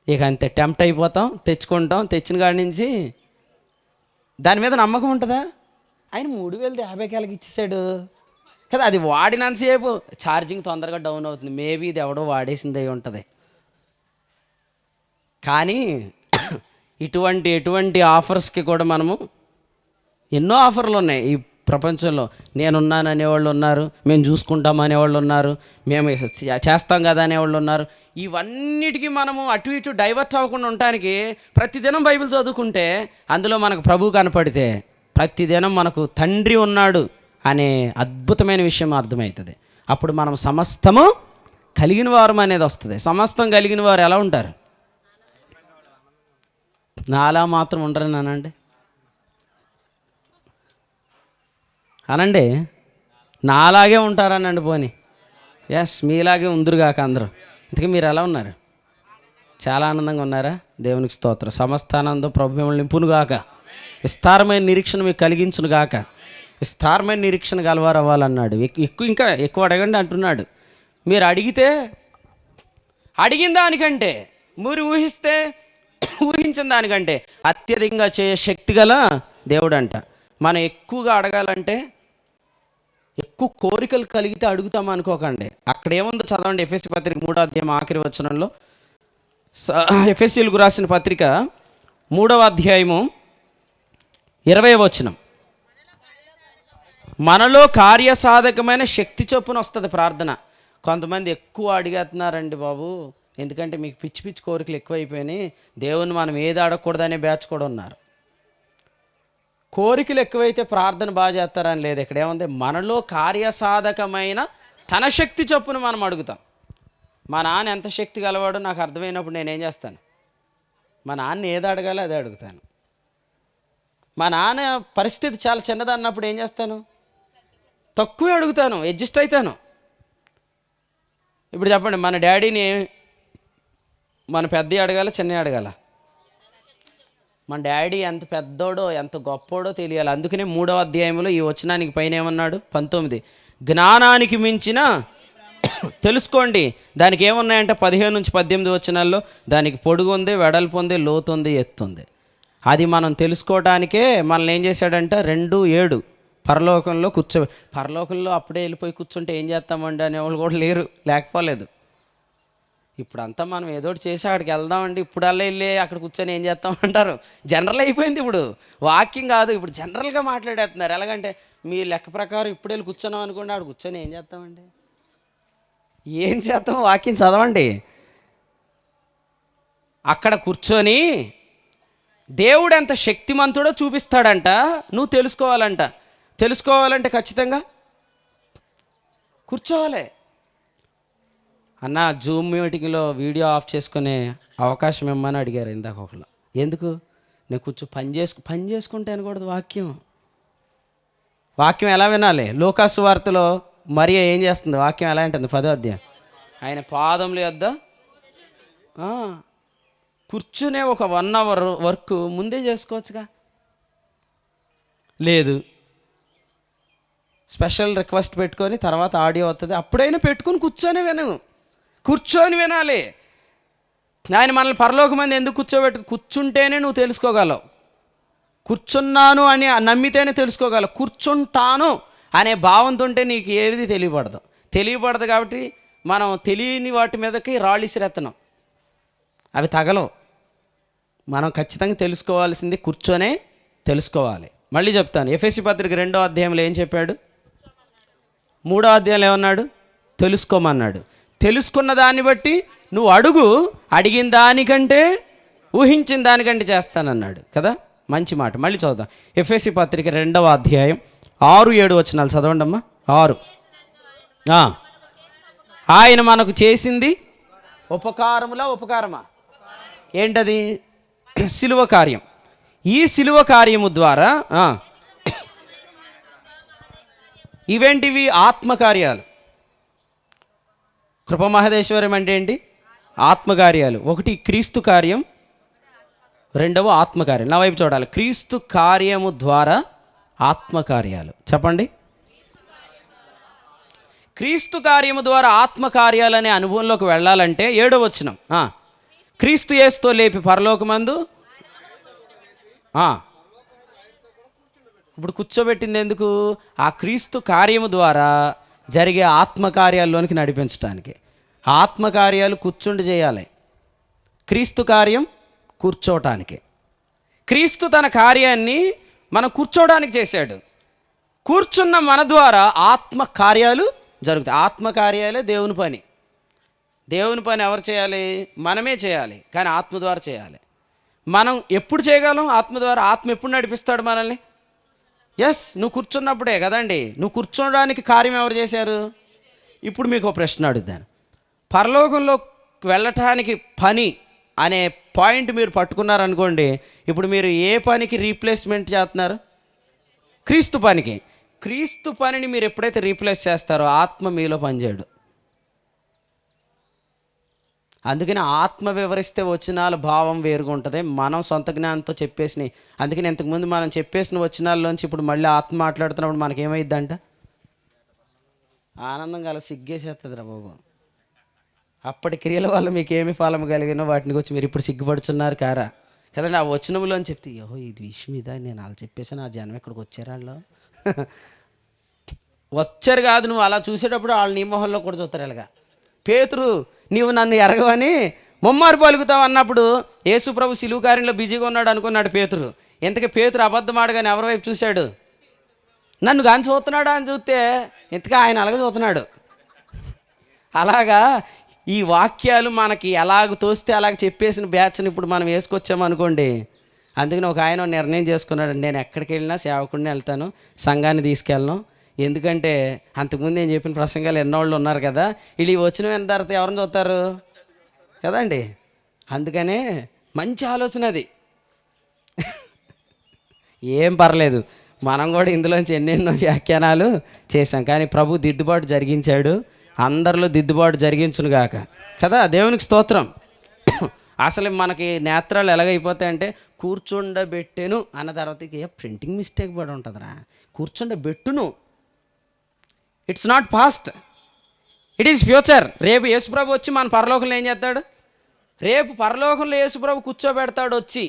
ఇక అంతే, టెంప్ట్ అయిపోతాం, తెచ్చుకుంటాం. తెచ్చిన కాడి నుంచి దాని మీద నమ్మకం ఉంటుందా? ఆయన 3,000 50 ఎలాగ ఇచ్చేసాడు కదా. అది వాడినంతసేపు ఛార్జింగ్ తొందరగా డౌన్ అవుతుంది. మేబీ ఇది ఎవడో వాడేసింది అయి ఉంటుంది. కానీ ఎటువంటి ఆఫర్స్కి కూడా మనము, ఎన్నో ఆఫర్లు ఉన్నాయి ఈ ప్రపంచంలో. నేనున్నాను అనేవాళ్ళు ఉన్నారు, మేము చూసుకుంటాం అనేవాళ్ళు ఉన్నారు, మేము చేస్తాం కదా అనేవాళ్ళు ఉన్నారు. ఇవన్నిటికీ మనము అటు ఇటు డైవర్ట్ అవ్వకుండా ఉండటానికి ప్రతిదినం బైబిల్ చదువుకుంటే అందులో మనకు ప్రభువు కనపడితే ప్రతిదినం మనకు తండ్రి ఉన్నాడు అనే అద్భుతమైన విషయం అర్థమవుతుంది. అప్పుడు మనం సమస్తము కలిగిన వారం అనేది వస్తుంది. సమస్తం కలిగిన వారు ఎలా ఉంటారు? నాలా మాత్రం ఉండరని అనండి, అనండి. నాలాగే ఉంటారనండి. పోనీ ఎస్, మీలాగే ఉందిరుగాక అందరూ. ఇంతకీ మీరు ఎలా ఉన్నారు? చాలా ఆనందంగా ఉన్నారా? దేవునికి స్తోత్రం. సమస్తానందం ప్రభు మిమ్మల్ని నింపునుగాక. విస్తారమైన నిరీక్షణ మీకు కలిగించునుగాక. విస్తారమైన నిరీక్షణ గలవారు అవ్వాలన్నాడు. ఇంకా ఎక్కువ అడగండి అంటున్నాడు. మీరు అడిగిన దానికంటే, మీరు ఊహించిన దానికంటే అత్యధికంగా చేయ శక్తి గల దేవుడు అంట. మనం ఎక్కువగా అడగాలంటే, ఎక్కువ కోరికలు కలిగితే అడుగుతాం అనుకోకండి. అక్కడ ఏముందో చదవండి. ఎఫెసీ పత్రిక 3వ అధ్యాయం ఆఖరి వచనంలో, ఎఫెసీలకు రాసిన పత్రిక 3వ అధ్యాయము 20వ వచనం, మనలో కార్యసాధకమైన శక్తి చొప్పున వస్తుంది ప్రార్థన. కొంతమంది ఎక్కువ అడిగేస్తున్నారండి బాబు, ఎందుకంటే మీకు పిచ్చి పిచ్చి కోరికలు ఎక్కువైపోయినాయి, దేవుని మనం ఏది అడగకూడదనే బ్యాచ్ కూడా ఉన్నారు. కోరికలు ఎక్కువైతే ప్రార్థన బాగా చేస్తారని లేదు. ఇక్కడ ఏముంది? మనలో కార్యసాధకమైన తన శక్తి చొప్పున మనం అడుగుతాం. మా నాన్న ఎంత శక్తి గలవాడో నాకు అర్థమైనప్పుడు నేనేం చేస్తాను? మా నాన్న ఏది అడగాలో అదే అడుగుతాను. మా నాన్న పరిస్థితి చాలా చిన్నదన్నప్పుడు ఏం చేస్తాను? తక్కువే అడుగుతాను, అడ్జస్ట్ అవుతాను. ఇప్పుడు చెప్పండి, మన డాడీని మన పెద్ద అడగాల, చిన్న అడగాల? మన డాడీ ఎంత పెద్దోడో ఎంత గొప్పోడో తెలియాలి. అందుకనే 3వ అధ్యాయంలో ఈ వచనానికి పైన ఏమన్నాడు? 19, జ్ఞానానికి మించిన తెలుసుకోండి. దానికి ఏమున్నాయంటే 15 నుంచి 18 వచనాల్లో దానికి పొడుగు ఉంది, వెడల్పు ఉంది, లోతు ఉంది, ఎత్తు ఉంది. అది మనం తెలుసుకోవడానికే మనల్ని ఏం చేశాడంట? 2:7 పరలోకంలో పరలోకంలో అప్పుడే వెళ్ళిపోయి కూర్చుంటే ఏం చేస్తామండి అనేవాళ్ళు కూడా లేకపోలేదు. ఇప్పుడంతా మనం ఏదోటి చేసి అక్కడికి వెళ్దామండి, ఇప్పుడల్లా వెళ్ళి అక్కడ కూర్చొని ఏం చేస్తామంటారు. జనరల్ అయిపోయింది ఇప్పుడు. వాక్యం కాదు, ఇప్పుడు జనరల్గా మాట్లాడేస్తున్నారు. ఎలాగంటే మీ లెక్క ప్రకారం ఇప్పుడు వెళ్ళి కూర్చున్నాం అనుకోండి, అక్కడ కూర్చొని ఏం చేస్తామండి? ఏం చేస్తాం? వాక్యం చదవండి. అక్కడ కూర్చొని దేవుడు ఎంత శక్తిమంతుడో చూపిస్తాడంట. నువ్వు తెలుసుకోవాలంటే ఖచ్చితంగా కూర్చోవాలి. అన్న జూమ్ మీటింగ్లో వీడియో ఆఫ్ చేసుకునే అవకాశం ఇమ్మని అడిగారు ఇందాక ఒకళ్ళు. ఎందుకు? నేను పని చేసుకుంటే అనకూడదు. వాక్యం ఎలా వినాలి? లూకాసు వార్తలో మరియ ఏం చేస్తుంది? వాక్యం ఎలా ఉంటుంది? 10వ అధ్యాయం, ఆయన పాదముల యొద్ద కూర్చునే ఒక 1 అవర్ వర్క్ ముందే చేసుకోవచ్చుగా. లేదు, స్పెషల్ రిక్వెస్ట్ పెట్టుకొని తర్వాత ఆడియో వస్తుంది, అప్పుడైనా పెట్టుకొని కూర్చొని వినాలి. ఆయన మనల్ని పరలోకమంది ఎందుకు కూర్చుంటేనే నువ్వు తెలుసుకోగలవు. కూర్చున్నాను అని నమ్మితేనే తెలుసుకోగలవు. కూర్చుంటాను అనే భావంతో ఉంటే నీకు ఏది తెలియబడదు. కాబట్టి మనం తెలియని వాటి మీదకి రాళ్ళు ఇసిరెత్తనం, అవి తగలవు. మనం ఖచ్చితంగా తెలుసుకోవాల్సింది కూర్చొనే తెలుసుకోవాలి. మళ్ళీ చెప్తాను. ఎఫెసీ పత్రిక 2వ అధ్యాయంలో ఏం చెప్పాడు? 3వ అధ్యాయంలో ఏమన్నాడు? తెలుసుకోమన్నాడు. తెలుసుకున్న దాన్ని బట్టి నువ్వు అడుగు, అడిగిన దానికంటే ఊహించిన దానికంటే చేస్తానన్నాడు కదా. మంచి మాట. మళ్ళీ చదువుదాం. ఎఫెసీ పత్రిక 2వ అధ్యాయం 6-7 వచనాలు చదవండి అమ్మా. 6. ఆయన మనకు చేసింది ఉపకారమా? ఏంటది? శిలువ కార్యం. ఈ శిలువ కార్యము ద్వారా ఇవేంటివి? ఆత్మకార్యాలు. కృపమహదేశ్వరం అంటే ఏంటి? ఆత్మకార్యాలు. ఒకటి క్రీస్తు కార్యం, రెండవ ఆత్మకార్యం. నా వైపు చూడాలి. క్రీస్తు కార్యము ద్వారా ఆత్మకార్యాలు. చెప్పండి. క్రీస్తు కార్యము ద్వారా ఆత్మకార్యాలనే అనుభవంలోకి వెళ్ళాలంటే 7వ వచనం, క్రీస్తు యేసుతో లేపి పరలోకమందు. ఇప్పుడు కూర్చోబెట్టింది ఎందుకు? ఆ క్రీస్తు కార్యము ద్వారా జరిగే ఆత్మకార్యాల్లోనికి నడిపించడానికి. ఆత్మకార్యాలు కూర్చుండి చేయాలి, క్రీస్తు కార్యం కూర్చోవటానికి. క్రీస్తు తన కార్యాన్ని మనం కూర్చోవడానికి చేశాడు. కూర్చున్న మన ద్వారా ఆత్మకార్యాలు జరుగుతాయి. ఆత్మకార్యాలే దేవుని పని. దేవుని పని ఎవరు చేయాలి? మనమే చేయాలి, కానీ ఆత్మ ద్వారా చేయాలి. మనం ఎప్పుడు చేయగలం? ఆత్మ ద్వారా. ఆత్మ ఎప్పుడు నడిపిస్తాడు మనల్ని? నువ్వు కూర్చున్నప్పుడే కదండి. నువ్వు కూర్చోడానికి కార్యం ఎవరు చేశారు? ఇప్పుడు మీకు ఒక ప్రశ్న అడుగుతాను. పరలోకంలో వెళ్ళటానికి పని అనే పాయింట్ మీరు పట్టుకున్నారనుకోండి, ఇప్పుడు మీరు ఏ పనికి రీప్లేస్మెంట్ చేస్తున్నారు? క్రీస్తు పనికి. క్రీస్తు పనిని మీరు ఎప్పుడైతే రీప్లేస్ చేస్తారో ఆత్మ మీలో పనిచేయడు. అందుకని ఆత్మ వివరిస్తే వచనాల భావం వేరుగా ఉంటుంది. మనం సొంత జ్ఞానంతో చెప్పేసినాయి. అందుకని ఇంతకుముందు మనం చెప్పేసిన వచనాల్లోంచి ఇప్పుడు మళ్ళీ ఆత్మ మాట్లాడుతున్నప్పుడు మనకేమైద్దంట? ఆనందం కల సిగ్గేసేస్తుంది రా బాబు. అప్పటి క్రియల వల్ల మీకు ఏమి ఫలం కలిగినో వాటిని వచ్చి మీరు ఇప్పుడు సిగ్గుపడుతున్నారు కారా కదండి. ఆ వచనంలో అని చెప్తే ఇది విషయం ఇదా, నేను అలా చెప్పేసాను, ఆ జనం ఎక్కడికి వచ్చారు వాళ్ళు వచ్చారు కాదు. నువ్వు అలా చూసేటప్పుడు వాళ్ళు నీ మొహంలో కూడా చూస్తారు. ఎలాగా పేతురు, నీవు నన్ను ఎరగవని ముమ్మారు పలుకుతావు అన్నప్పుడు యేసుప్రభు శిలువ కార్యంలో బిజీగా ఉన్నాడు అనుకున్నాడు పేతురు. ఇంతకీ పేతురు అబద్ధం ఆడగానే ఎవరి వైపు చూశాడు? నన్ను కానీ చూస్తున్నాడా అని చూస్తే ఇంతగా ఆయన అలాగే చూస్తున్నాడు. అలాగా ఈ వాక్యాలు మనకి ఎలాగ తోస్తే అలాగ చెప్పేసిన బ్యాచ్ని ఇప్పుడు మనం వేసుకొచ్చామనుకోండి. అందుకని ఒక ఆయన నిర్ణయం చేసుకున్నాడు, నేను ఎక్కడికి వెళ్ళినా సేవకుడిని వెళ్తాను, సంఘాన్ని తీసుకెళ్ళను. ఎందుకంటే అంతకుముందు నేను చెప్పిన ప్రసంగాలు ఎన్నోళ్ళు ఉన్నారు కదా, వీళ్ళు వచ్చిన వెంట తర్వాత ఎవరిని చూస్తారు కదండి. అందుకనే మంచి ఆలోచన అది. ఏం పర్లేదు, మనం కూడా ఇందులోంచి ఎన్నెన్నో వ్యాఖ్యానాలు చేశాం, కానీ ప్రభు దిద్దుబాటు జరిగించాడు. అందరిలో దిద్దుబాటు జరిగించును గాక కదా. దేవునికి స్తోత్రం. అసలు మనకి నేత్రాలు ఎలాగైపోతాయంటే కూర్చుండబెట్టెను అన్న తర్వాత ప్రింటింగ్ మిస్టేక్ పడి ఉంటుందిరా. కూర్చుండబెట్టును, it's not past, it is future. రేపు యేసుప్రభు వచ్చి మన పరలోకంలో ఏం చేస్తాడు? రేపు పరలోకంలో యేసుప్రభు కూర్చోబెడతాడు వచ్చి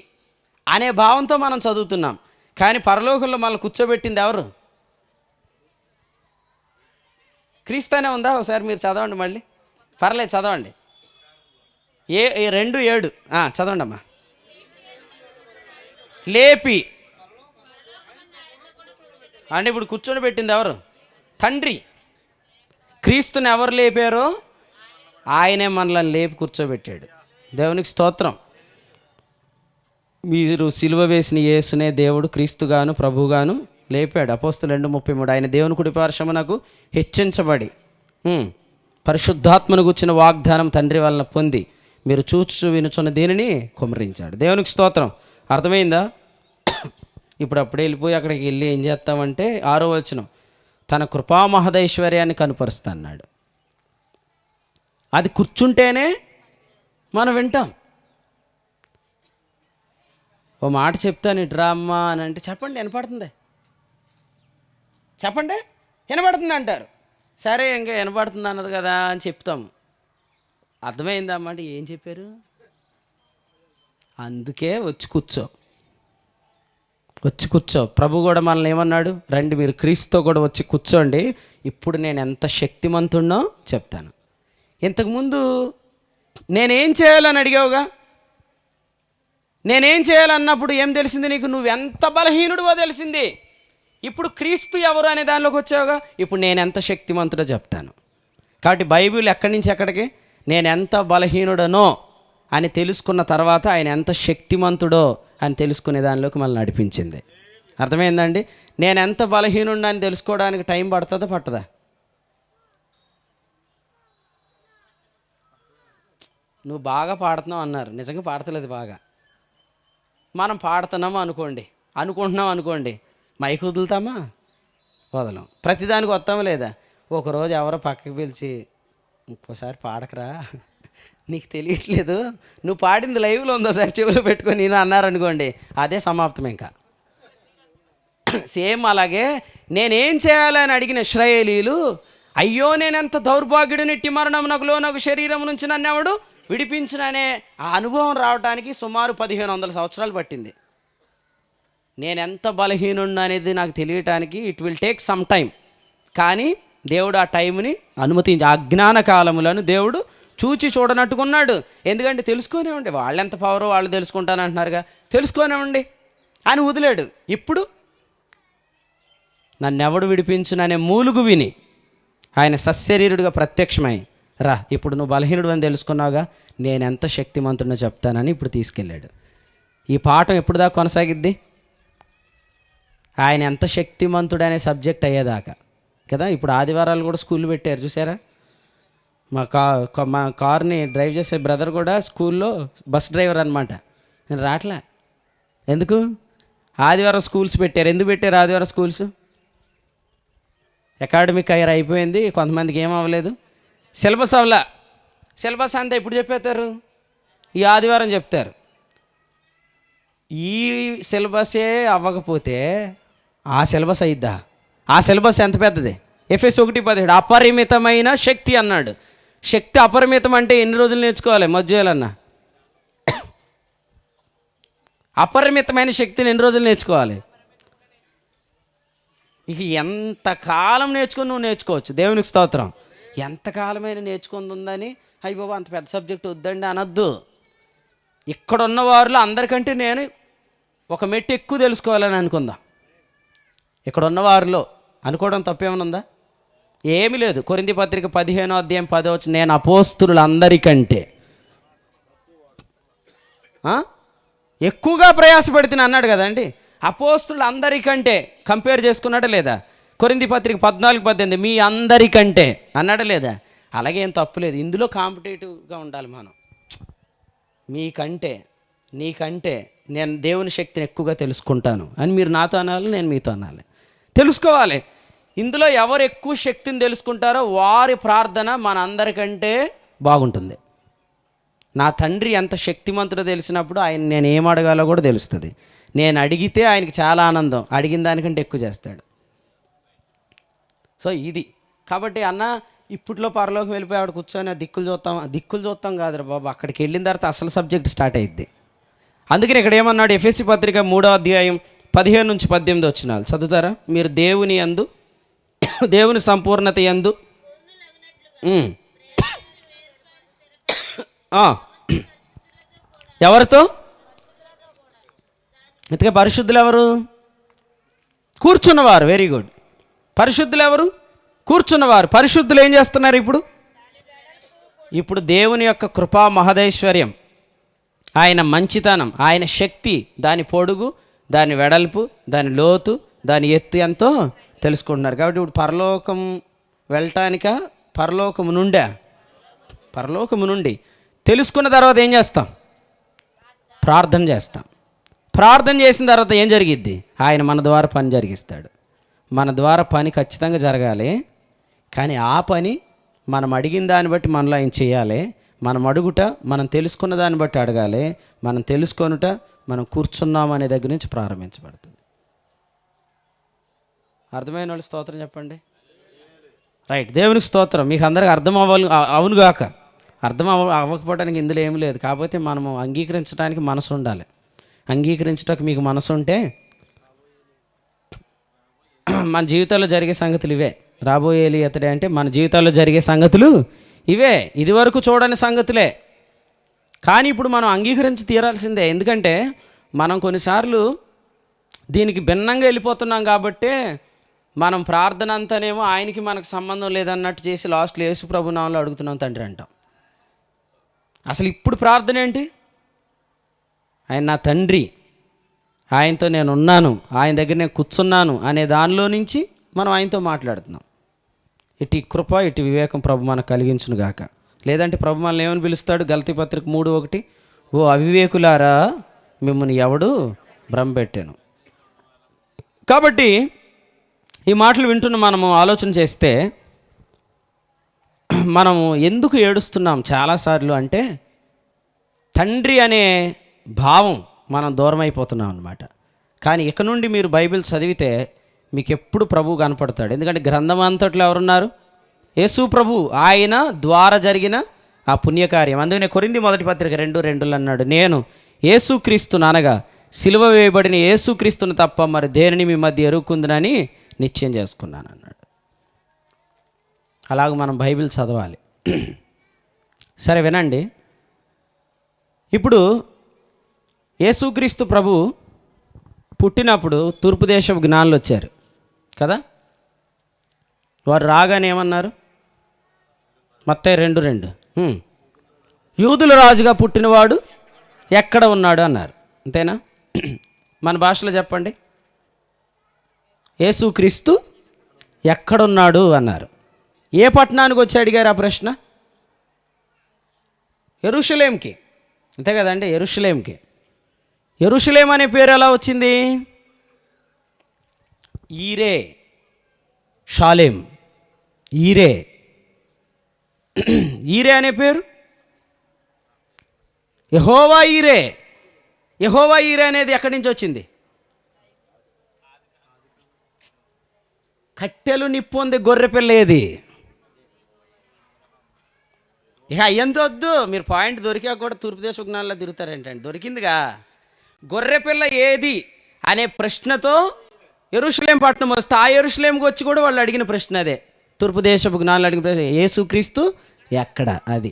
అనే భావంతో మనం చదువుతున్నాం. కానీ పరలోకంలో మనల్ని కూర్చోబెట్టింది ఎవరు? క్రీస్తునే ఉందా? ఒకసారి మీరు చదవండి, మళ్ళీ పర్లేదు చదవండి. 2:7 చదవండి అమ్మా. లేపి అంటే ఇప్పుడు కూర్చొని పెట్టింది ఎవరు? తండ్రి. క్రీస్తుని ఎవరు లేపారో ఆయనే మనల్ని లేపి కూర్చోబెట్టాడు. దేవునికి స్తోత్రం. మీరు సిలువ వేసిన యేసునే దేవుడు క్రీస్తుగాను ప్రభుగాను లేపాడు. అపోస్తులు 2:33. ఆయన దేవుని కుడి పార్శ్వమునకు హెచ్చించబడి పరిశుద్ధాత్మను గుర్చిన వాగ్దానం తండ్రి వలన పొంది మీరు చూచు వినుచున్న దీనిని కుమ్మరించాడు. దేవునికి స్తోత్రం. అర్థమైందా? ఇప్పుడు అప్పుడే వెళ్ళిపోయి అక్కడికి వెళ్ళి ఏం చేస్తామంటే 6వ వచనం, తన కృపామహదైశ్వర్యాన్ని కనుపరుస్తాడు. అది కూర్చుంటేనే మనం వింటాం. ఓ మాట చెప్తాను ఇటు రామ్మా అని అంటే చెప్పండి వినపడుతుంది, చెప్పండి వినపడుతుంది అంటారు. సరే ఇంకా వినపడుతుంది అన్నది కదా అని చెప్తాము. అర్థమైందమ్మా అంటే ఏం చెప్పారు? అందుకే వచ్చి కూర్చో. ప్రభు కూడా మనల్ని ఏమన్నాడు? రండి మీరు క్రీస్తుతో కూడా వచ్చి కూర్చోండి, ఇప్పుడు నేను ఎంత శక్తిమంతుడినో చెప్తాను. ఇంతకుముందు నేనేం చేయాలని అడిగావుగా, నేనేం చేయాలన్నప్పుడు ఏం తెలిసింది నీకు? నువ్వెంత బలహీనుడివో తెలిసింది. ఇప్పుడు క్రీస్తు ఎవరు అనే దానిలోకి వచ్చావుగా. ఇప్పుడు నేనెంత శక్తిమంతుడో చెప్తాను. కాబట్టి బైబిల్ ఎక్కడి నుంచి ఎక్కడికి నేనెంత బలహీనుడనో అని తెలుసుకున్న తర్వాత ఆయన ఎంత శక్తిమంతుడో అని తెలుసుకునే దానిలోకి మళ్ళీ నడిపించింది. అర్థమైందండి? నేనెంత బలహీనుడిని తెలుసుకోవడానికి టైం పడుతుందా పట్టదా? నువ్వు బాగా పాడుతున్నావు అన్నారు, నిజంగా పాడతలేదు బాగా. మనం పాడుతున్నాము అనుకుంటున్నాం అనుకోండి, మైక్ వదులుతామా? వదలం. ప్రతిదానికి వస్తామా లేదా? ఒకరోజు ఎవరో పక్కకి పిలిచి ఇంకోసారి పాడకరా, నీకు తెలియట్లేదు, నువ్వు పాడింది లైవ్లో ఉందో సార్ చెవిలో పెట్టుకొని నేను అన్నారనుకోండి, అదే సమాప్తం. ఇంకా సేమ్ అలాగే నేనేం చేయాలని అడిగిన ఇశ్రాయేలీలు, అయ్యో నేనెంత దౌర్భాగ్యుడిని, ఇట్టి మరణం నాకు శరీరం నుంచి నన్నెవడు విడిపించిననే ఆ అనుభవం రావడానికి సుమారు 1500 సంవత్సరాలు పట్టింది. నేనెంత బలహీనుడిని అనేది నాకు తెలియటానికి it will take some time. కానీ దేవుడు ఆ టైంని అనుమతించి, అజ్ఞాన కాలములను దేవుడు చూచి చూడనట్టుకున్నాడు. ఎందుకంటే తెలుసుకోనివ్వండి, వాళ్ళు ఎంత పవరో వాళ్ళు తెలుసుకుంటానంటున్నారుగా, తెలుసుకోనివ్వండి అని వదిలాడు. ఇప్పుడు నన్నెవడు విడిపించుననే మూలుగు విని ఆయన సశరీరుడిగా ప్రత్యక్షమై, రా ఇప్పుడు నువ్వు బలహీనుడు అని తెలుసుకున్నావుగా, నేనెంత శక్తిమంతుడినో చెప్తానని ఇప్పుడు తీసుకెళ్ళాడు. ఈ పాఠం ఎప్పుడు దాకా కొనసాగిద్ది? ఆయన ఎంత శక్తిమంతుడు అనే సబ్జెక్ట్ అయ్యేదాకా కదా. ఇప్పుడు ఆదివారాలు కూడా స్కూల్ పెట్టారు చూసారా. మా కార్ని డ్రైవ్ చేసే బ్రదర్ కూడా స్కూల్లో బస్ డ్రైవర్ అనమాట. నేను రావట్లే. ఎందుకు? ఆదివారం స్కూల్స్ పెట్టారు. ఎందుకు పెట్టారు ఆదివారం స్కూల్స్? అకాడమిక్ ఇయర్ అయిపోయింది, కొంతమందికి ఏం అవ్వలేదు, సిలబస్ అవ్వలా. సిలబస్ అంతా ఎప్పుడు చెప్పేస్తారు? ఈ ఆదివారం చెప్తారు. ఈ సిలబసే అవ్వకపోతే ఆ సిలబస్ అయిద్దా? ఆ సిలబస్ ఎంత పెద్దది? ఎఫెస్ 1:17 అపరిమితమైన శక్తి అన్నాడు. శక్తి అపరిమితం అంటే ఎన్ని రోజులు నేర్చుకోవాలి? మధ్యలన్నా అపరిమితమైన శక్తిని ఎన్ని రోజులు నేర్చుకోవాలి? ఇక ఎంతకాలం నేర్చుకుని నువ్వు నేర్చుకోవచ్చు. దేవునికి స్తోత్రం. ఎంతకాలమైన నేర్చుకుంది ఉందని అయ్యి బాబా అంత పెద్ద సబ్జెక్ట్ వద్దండి అనొద్దు. ఇక్కడున్న వారిలో అందరికంటే నేను ఒక మెట్టు ఎక్కువ తెలుసుకోవాలని అనుకుందాం. ఇక్కడున్న వారిలో అనుకోవడం తప్పేమైనా ఉందా? ఏమీ లేదు. కొరింథీ పత్రిక 15:10 నేను అపోస్తులందరికంటే ఎక్కువగా ప్రయాసపడుతున్నా అన్నాడు కదండి. అపోస్తులందరికంటే కంపేర్ చేసుకున్నాడా లేదా? కొరింథీ పత్రిక 14:18 మీ అందరికంటే అన్నాడా లేదా? అలాగే ఏం తప్పులేదు. ఇందులో కాంపిటేటివ్గా ఉండాలి మనం. మీకంటే నీకంటే నేను దేవుని శక్తిని ఎక్కువగా తెలుసుకుంటాను అని మీరు నాతో అనాలి, నేను మీతో అనాలి. తెలుసుకోవాలి. ఇందులో ఎవరు ఎక్కువ శక్తిని తెలుసుకుంటారో వారి ప్రార్థన మన అందరికంటే బాగుంటుంది. నా తండ్రి ఎంత శక్తిమంతుడో తెలిసినప్పుడు ఆయన నేను ఏం అడగాలో కూడా తెలుస్తుంది. నేను అడిగితే ఆయనకి చాలా ఆనందం, అడిగిన దానికంటే ఎక్కువ చేస్తాడు. సో ఇది కాబట్టి అన్న ఇప్పట్లో పరలోకి వెళ్ళిపోయి ఆవిడ కూర్చొని దిక్కులు చూస్తాం కాదురా బాబు, అక్కడికి వెళ్ళిన తర్వాత అసలు సబ్జెక్ట్ స్టార్ట్ అయ్యిద్ది. అందుకని ఇక్కడ ఏమన్నాడు? ఎఫెసీ పత్రిక 3:15-18 చదువుతారా మీరు? దేవుని యందు, దేవుని సంపూర్ణత యందు ఎవరితో? ఇంతగా పరిశుద్ధులు ఎవరు? కూర్చున్నవారు. Very good. పరిశుద్ధులు ఎవరు? కూర్చున్నవారు. పరిశుద్ధులు ఏం చేస్తున్నారు ఇప్పుడు దేవుని యొక్క కృపా మహదైశ్వర్యం, ఆయన మంచితనం, ఆయన శక్తి, దాని పొడుగు, దాని వెడల్పు, దాని లోతు, దాని ఎత్తు ఎంతో తెలుసుకుంటున్నారు. కాబట్టి ఇప్పుడు పరలోకం వెళ్ళటానిక పరలోకము నుండి తెలుసుకున్న తర్వాత ఏం చేస్తాం? ప్రార్థన చేస్తాం. ప్రార్థన చేసిన తర్వాత ఏం జరిగిద్ది? ఆయన మన ద్వారా పని జరిగిస్తాడు. మన ద్వారా పని ఖచ్చితంగా జరగాలి. కానీ ఆ పని మనం అడిగిన దాన్ని బట్టి మనలో ఆయన చేయాలి. మనం అడుగుట, మనం తెలుసుకున్న దాన్ని బట్టి అడగాలి. మనం తెలుసుకొనుట, మనం కూర్చున్నాం అనే దగ్గర నుంచి ప్రారంభించబడుతుంది. అర్థమైన వాళ్ళు స్తోత్రం చెప్పండి. రైట్. దేవునికి స్తోత్రం. మీకు అందరికీ అర్థం అవునుగాక. అర్థం అవ్వకపోవడానికి ఇందులో ఏమి లేదు. కాకపోతే మనము అంగీకరించడానికి మనసు ఉండాలి. అంగీకరించడానికి మీకు మనసు ఉంటే మన జీవితాల్లో జరిగే సంగతులు ఇవే. రాబోయేలి అతడే అంటే మన జీవితాల్లో జరిగే సంగతులు ఇవే. ఇదివరకు చూడని సంగతులే. కానీ ఇప్పుడు మనం అంగీకరించి తీరాల్సిందే. ఎందుకంటే మనం కొన్నిసార్లు దీనికి భిన్నంగా వెళ్ళిపోతున్నాం కాబట్టే మనం ప్రార్థన అంతానేమో ఆయనకి మనకు సంబంధం లేదన్నట్టు చేసి లాస్ట్లో యేసు ప్రభు నామములో అడుగుతున్నాం తండ్రి అంటాం. అసలు ఇప్పుడు ప్రార్థన ఏంటి? ఆయన నా తండ్రి, ఆయనతో నేను ఉన్నాను, ఆయన దగ్గర నేను కూర్చున్నాను అనే దానిలో నుంచి మనం ఆయనతో మాట్లాడుతున్నాం. ఇటు కృప ఇటు వివేకం ప్రభు మనకు కలిగించును గాక. లేదంటే ప్రభు మనల్ని ఏమని పిలుస్తాడు? గలతీ పత్రిక 3:1, ఓ అవివేకులారా మిమ్మల్ని ఎవడు భ్రమపెట్టాను. కాబట్టి ఈ మాటలు వింటున్న మనము ఆలోచన చేస్తే మనము ఎందుకు ఏడుస్తున్నాం చాలాసార్లు అంటే తండ్రి అనే భావం మనం దూరం అయిపోతున్నాం అన్నమాట. కానీ ఇక నుండి మీరు బైబిల్ చదివితే మీకు ఎప్పుడు ప్రభువు కనపడతాడు. ఎందుకంటే గ్రంథం అంతట్లో ఎవరున్నారు? యేసు ప్రభు. ఆయన ద్వారా జరిగిన ఆ పుణ్యకార్యం. అందుకనే కొరింథీ 1:2 అన్నాడు, నేను యేసుక్రీస్తును అనగా సిలువ వేయబడిన యేసుక్రీస్తును తప్ప మరి దేనిని మీ మధ్య ఎరుక్కుందునని నిశ్చయం చేసుకున్నాను అన్నాడు. అలాగ మనం బైబిల్ చదవాలి. సరే వినండి, ఇప్పుడు యేసుక్రీస్తు ప్రభు పుట్టినప్పుడు తూర్పు దేశపు జ్ఞానులు వచ్చారు కదా. వారు రాగానే ఏమన్నారు? మత్తయి 2:2, యూదుల రాజుగా పుట్టినవాడు ఎక్కడ ఉన్నాడు అన్నారు. అంతేనా? మన భాషలో చెప్పండి, యేసుక్రీస్తు ఎక్కడున్నాడు అన్నారు. ఏ పట్టణానికి వచ్చి అడిగారు ఆ ప్రశ్న? యెరూషలేంకి. అంతే కదండి, యెరూషలేంకి. యెరూషలేం అనే పేరు ఎలా వచ్చింది? ఈరే షాలేం, ఈరే. ఈరే అనే పేరు యెహోవా ఈరే. యెహోవా ఈరే అనేది ఎక్కడి నుంచి వచ్చింది? కట్టెలు నిప్పొంది గొర్రెపిల్ల ఏది? ఇక అయ్యంత వద్దు, మీరు పాయింట్ దొరికా కూడా తూర్పు దేశ జ్ఞానంలో తిరుగుతారేంటండి. దొరికిందిగా. గొర్రెపిల్ల ఏది అనే ప్రశ్నతో యెరూషలేం పట్టణం వస్తే ఆ యెరూషలేంకి వచ్చి కూడా వాళ్ళు అడిగిన ప్రశ్న అదే. తూర్పు దేశపు జ్ఞానులు అడిగిన ప్రశ్న యేసుక్రీస్తు ఎక్కడ? అది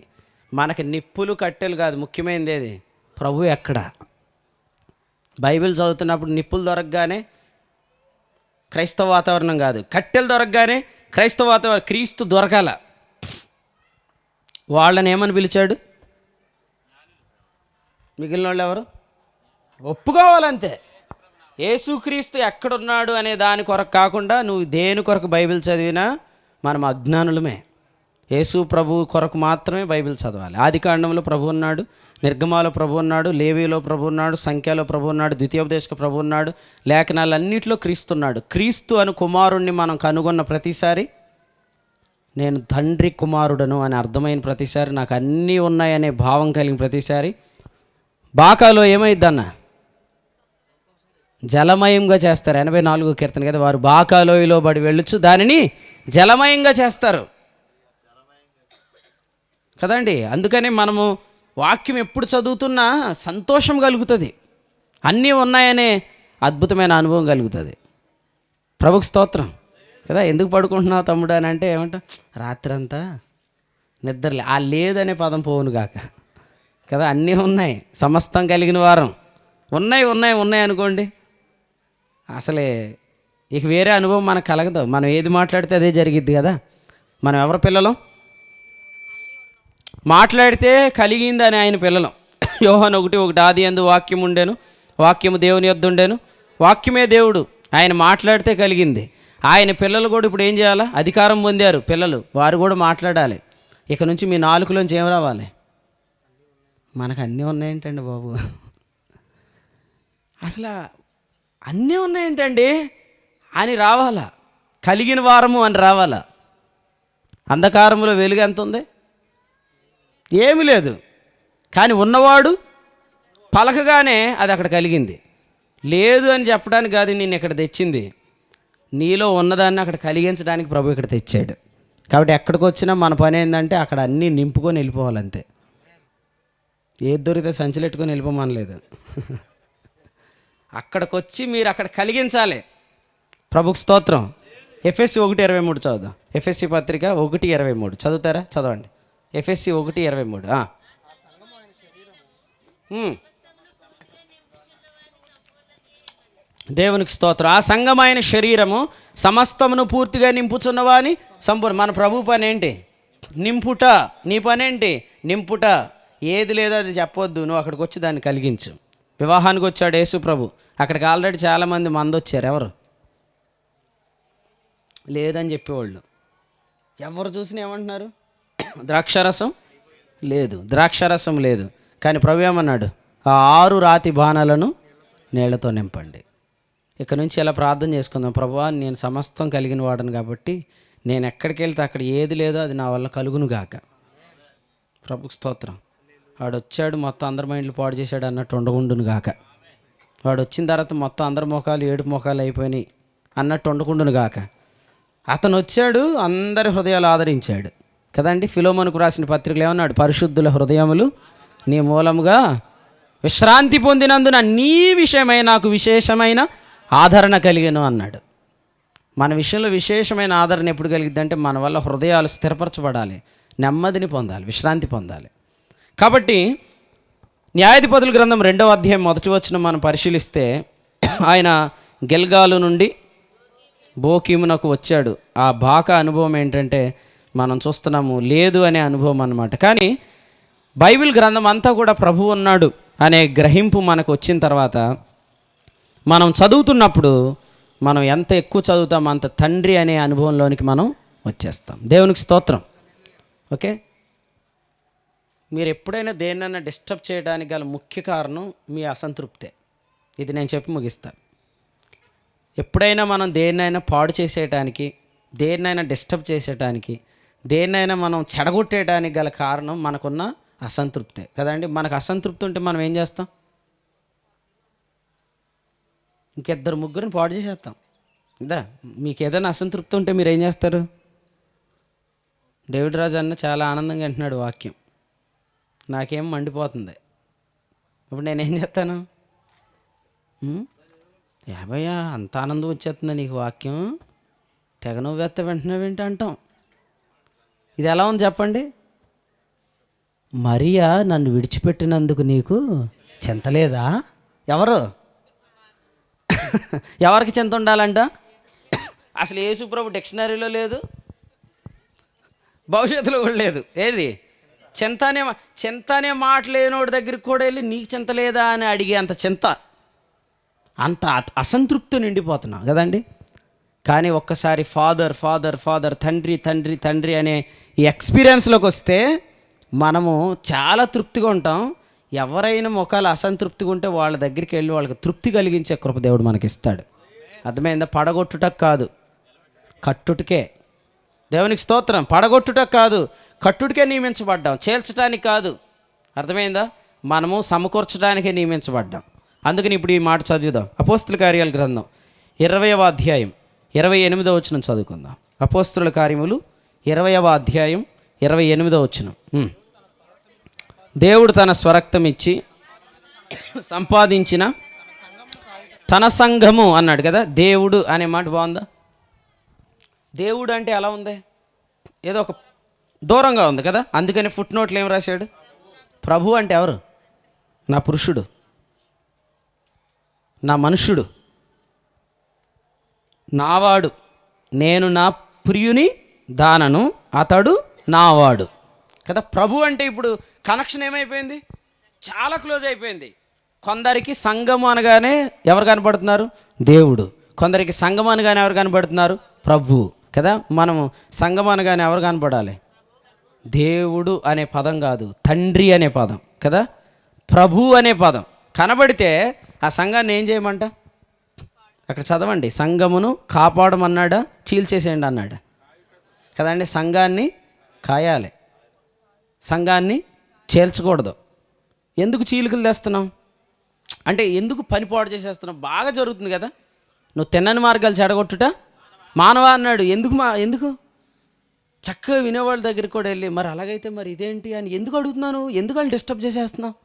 మనకి నిప్పులు కట్టెలు కాదు, ముఖ్యమైనది ఏది? ప్రభు ఎక్కడ? బైబిల్ చదువుతున్నప్పుడు నిప్పులు దొరకగానే క్రైస్తవ వాతావరణం కాదు, కట్టెలు దొరకగానే క్రైస్తవ వాతావరణం. క్రీస్తు దొరకాల. వాళ్ళని ఏమని పిలిచాడు? మిగిలిన వాళ్ళు ఎవరు? ఒప్పుకోవాలంతే. యేసుక్రీస్తు ఎక్కడున్నాడు అనే దాని కొరకు కాకుండా నువ్వు దేని కొరకు బైబిల్ చదివినా మనం అజ్ఞానులమే. యేసు ప్రభు కొరకు మాత్రమే బైబిల్ చదవాలి. ఆదికాండంలో ప్రభు ఉన్నాడు, నిర్గమాలో ప్రభు ఉన్నాడు, లేవీలో ప్రభు ఉన్నాడు, సంఖ్యలో ప్రభు ఉన్నాడు, ద్వితీయోపదేశక ప్రభు ఉన్నాడు, లేఖనాలన్నింటిలో క్రీస్తు ఉన్నాడు. క్రీస్తు అను కుమారుణ్ణి మనం కనుగొన్న ప్రతిసారి, నేను తండ్రి కుమారుడను అని అర్థమైన ప్రతిసారి, నాకు అన్నీ ఉన్నాయనే భావం కలిగిన ప్రతిసారి, బాకాలో ఏమైద్దన్న జలమయంగా చేస్తారు. 84వ కీర్తన కదా, వారు బాకాలోయలో బడి వెళ్ళొచ్చు దానిని జలమయంగా చేస్తారు కదండి. అందుకని మనము వాక్యం ఎప్పుడు చదువుతున్నా సంతోషం కలుగుతుంది, అన్నీ ఉన్నాయనే అద్భుతమైన అనుభవం కలుగుతుంది. ప్రభుకు స్తోత్రం కదా. ఎందుకు పడుకుంటున్నావు తమ్ముడు అని అంటే ఏమంటా, రాత్రంతా నిద్రలే. ఆ లేదనే పదం పోవును గాక కదా. అన్నీ ఉన్నాయి, సమస్తం కలిగిన వారం. ఉన్నాయి అనుకోండి, అసలే ఇక వేరే అనుభవం మనకు కలగదు. మనం ఏది మాట్లాడితే అదే జరిగిద్ది కదా. మనం ఎవరి పిల్లలం? మాట్లాడితే కలిగిందని ఆయన పిల్లలం. యోహాను 1:1, ఆది యందు వాక్యం ఉండెను, వాక్యము దేవుని యొద్ద ఉండెను, వాక్యమే దేవుడు. ఆయన మాట్లాడితే కలిగింది. ఆయన పిల్లలు కూడా ఇప్పుడు ఏం చేయాలా? అధికారం పొందారు పిల్లలు, వారు కూడా మాట్లాడాలి. ఇక నుంచి మీ నాలుకలోంచి ఏం రావాలి? మనకు అన్నీ ఉన్నాయేంటండి బాబు, అసలు అన్నీ ఉన్నాయేంటండి అని రావాలా. కలిగిన వారము అని రావాలా. అంధకారంలో వెలుగు ఎంత ఉంది? ఏమీ లేదు. కానీ ఉన్నవాడు పలకగానే అది అక్కడ కలిగింది. లేదు అని చెప్పడానికి కాదు నేను ఇక్కడ తెచ్చింది, నీలో ఉన్నదాన్ని అక్కడ కలిగించడానికి ప్రభు ఇక్కడ తెచ్చాడు. కాబట్టి ఎక్కడికి వచ్చినా మన పని ఏంటంటే అక్కడ అన్నీ నింపుకొని వెళ్ళిపోవాలంతే. ఏది దొరికితే సంచులెట్టుకొని వెళ్ళిపోమనలేదు. అక్కడికి వచ్చి మీరు అక్కడ కలిగించాలి. ప్రభుకు స్తోత్రం. ఎఫ్ఎస్సి 1:23 చదువుదాం. ఎఫ్ఎస్సి పత్రిక 1:23 చదువుతారా? చదవండి. ఎఫ్ఎస్సి 1:23. ఉమ్. దేవునికి స్తోత్రం. ఆ సంఘమైన శరీరము సమస్తమును పూర్తిగా నింపుచున్నవాని సంపూర్ణ. మన ప్రభు పని ఏంటి? నింపుట. నీ పని ఏంటి? నింపుట. ఏది లేదో అది చెప్పొద్దు, నువ్వు అక్కడికి వచ్చి దాన్ని కలిగించు. వివాహానికి వచ్చాడు యేసు ప్రభు, అక్కడికి ఆల్రెడీ చాలామంది మంది వచ్చారు. ఎవరు లేదని చెప్పేవాళ్ళు. ఎవరు చూసినా ఏమంటున్నారు? ద్రాక్షారసం లేదు, ద్రాక్షారసం లేదు. కానీ ప్రభు ఏమన్నాడు? ఆ 6 రాతి బాణాలను నీళ్లతో నింపండి. ఇక్కడ నుంచి ఎలా ప్రార్థన చేసుకుందాం? ప్రభువా, నేను సమస్తం కలిగిన వాడను కాబట్టి నేను ఎక్కడికి వెళ్తే అక్కడ ఏది లేదో అది నా వల్ల కలుగును గాక. ప్రభుకు స్తోత్రం. వాడు వచ్చాడు మొత్తం అందరి మైండ్లు పాడు చేశాడు అన్నట్టు ఉండకుండును గాక. వాడు వచ్చిన తర్వాత మొత్తం అందరి ముఖాలు 7 ముఖాలు అయిపోయినాయి అన్నట్టు ఉండకుండును గాక. అతను వచ్చాడు, అందరి హృదయాలు ఆదరించాడు కదండి. ఫిలోమోనుకు రాసిన పత్రికలు ఏమన్నాడు? పరిశుద్ధుల హృదయములు నీ మూలముగా విశ్రాంతి పొందినందున నీ విషయమై నాకు విశేషమైన ఆదరణ కలిగను అన్నాడు. మన విషయంలో విశేషమైన ఆదరణ ఎప్పుడు కలిగిద్దంటే మన వల్ల హృదయాలు స్థిరపరచబడాలి, నెమ్మదిని పొందాలి, విశ్రాంతి పొందాలి. కాబట్టి న్యాయాధిపతుల గ్రంథం 2వ అధ్యాయం 1వ వచనం మనం పరిశీలిస్తే, ఆయన గిల్గాలు నుండి బోకీమునకు వచ్చాడు. ఆ బాకా అనుభవం ఏంటంటే మనం చూస్తున్నాము, లేదు అనే అనుభవం అన్నమాట. కానీ బైబిల్ గ్రంథం అంతా కూడా ప్రభువు ఉన్నాడు అనే గ్రహింపు మనకు వచ్చిన తర్వాత మనం చదువుతున్నప్పుడు మనం ఎంత ఎక్కువ చదువుతామో అంత తండ్రి అనే అనుభవంలోనికి మనం వచ్చేస్తాం. దేవునికి స్తోత్రం. ఓకే, మీరు ఎప్పుడైనా దేన్నైనా డిస్టర్బ్ చేయడానికి గల ముఖ్య కారణం మీ అసంతృప్తే. ఇది నేను చెప్పి ముగిస్తాను. ఎప్పుడైనా మనం దేన్నైనా పాడు చేసేయటానికి, దేన్నైనా డిస్టర్బ్ చేసేయటానికి, దేన్నైనా మనం చెడగొట్టేయడానికి గల కారణం మనకున్న అసంతృప్తే కదండి. మనకు అసంతృప్తి ఉంటే మనం ఏం చేస్తాం? ఇంకిద్దరు ముగ్గురిని పాడు చేసేస్తాం కదా. మీకు ఏదైనా అసంతృప్తి ఉంటే మీరు ఏం చేస్తారు? డేవిడ్ రాజు అన్న చాలా ఆనందంగా అంటున్నాడు వాక్యం, నాకేం మండిపోతుంది. ఇప్పుడు నేనేం చేస్తాను? యాభయ్యా అంత ఆనందం వచ్చేస్తుందా నీకు వాక్యం? తెగ నువ్వెత్త వింటున్నావేంటి అంటాం. ఇది ఎలా ఉంది చెప్పండి? మరియా నన్ను విడిచిపెట్టినందుకు నీకు చింతలేదా? ఎవరికి చింత ఉండాలంట? అసలు యేసు ప్రభు డిక్షనరీలో లేదు, భవిష్యత్తులో కూడా లేదు. ఏది చింత అనే మాట లేనోడి దగ్గరికి కూడా వెళ్ళి నీకు చింత లేదా అని అడిగే అంత చింత, అంత అసంతృప్తి నిండిపోతున్నాం కదండి. కానీ ఒక్కసారి ఫాదర్ ఫాదర్ ఫాదర్ తండ్రి తండ్రి తండ్రి అనే ఈ ఎక్స్పీరియన్స్లోకి వస్తే మనము చాలా తృప్తిగా ఉంటాం. ఎవరైనా ముఖాలు అసంతృప్తిగా ఉంటే వాళ్ళ దగ్గరికి వెళ్ళి వాళ్ళకి తృప్తి కలిగించే కృప దేవుడు మనకి ఇస్తాడు. అర్థమైందా? పడగొట్టుటకు కాదు, కట్టుటకే. దేవునికి స్తోత్రం. పడగొట్టుటకు కాదు, కట్టుడికే నియమించబడ్డాం, చేల్చడానికి కాదు. అర్థమైందా? మనము సమకూర్చడానికే నియమించబడ్డాం. అందుకని ఇప్పుడు ఈ మాట చదువుదాం. అపోస్తుల కార్యాల గ్రంథం 20వ అధ్యాయం 28వ వచనం చదువుకుందాం. అపోస్తుల కార్యములు 20వ అధ్యాయం 28వ వచనం. దేవుడు తన స్వరక్తం ఇచ్చి సంపాదించిన తన సంఘము అన్నాడు కదా. దేవుడు అనే మాట బాగుందా? దేవుడు అంటే ఎలా ఉంది? ఏదో ఒక దూరంగా ఉంది కదా. అందుకని ఫుట్ నోట్లు ఏం రాశాడు? ప్రభు అంటే ఎవరు? నా పురుషుడు, నా మనుష్యుడు, నావాడు, నేను నా ప్రియుని దానను, అతడు నావాడు కదా. ప్రభు అంటే ఇప్పుడు కనెక్షన్ ఏమైపోయింది? చాలా క్లోజ్ అయిపోయింది. కొందరికి సంఘము అనగానే ఎవరు కనపడుతున్నారు? దేవుడు. కొందరికి సంఘం అనగానే ఎవరు కనపడుతున్నారు? ప్రభు కదా. మనము సంఘం అనగానే ఎవరు కనపడాలి? దేవుడు అనే పదం కాదు, తండ్రి అనే పదం కదా. ప్రభు అనే పదం కనబడితే ఆ సంఘాన్ని ఏం చేయమంట? అక్కడ చదవండి. సంఘమును కాపాడమన్నాడా, చీల్చేసేయండి అన్నాడా కదండి. సంఘాన్ని కాయాలి, సంఘాన్ని చేల్చకూడదు. ఎందుకు చీలికలు తెస్తున్నాం అంటే ఎందుకు పని పాడు చేసేస్తున్నాం? బాగా జరుగుతుంది కదా. నువ్వు తిన్నని మార్గాలు చెడగొట్టుట మానవా అన్నాడు. ఎందుకు చక్కగా వినేవాళ్ళ దగ్గరికి కూడా వెళ్ళి మరి అలాగైతే మరి ఇదేంటి అని ఎందుకు అడుగుతున్నాను? ఎందుకు వాళ్ళు డిస్టర్బ్ చేసేస్తున్నావు?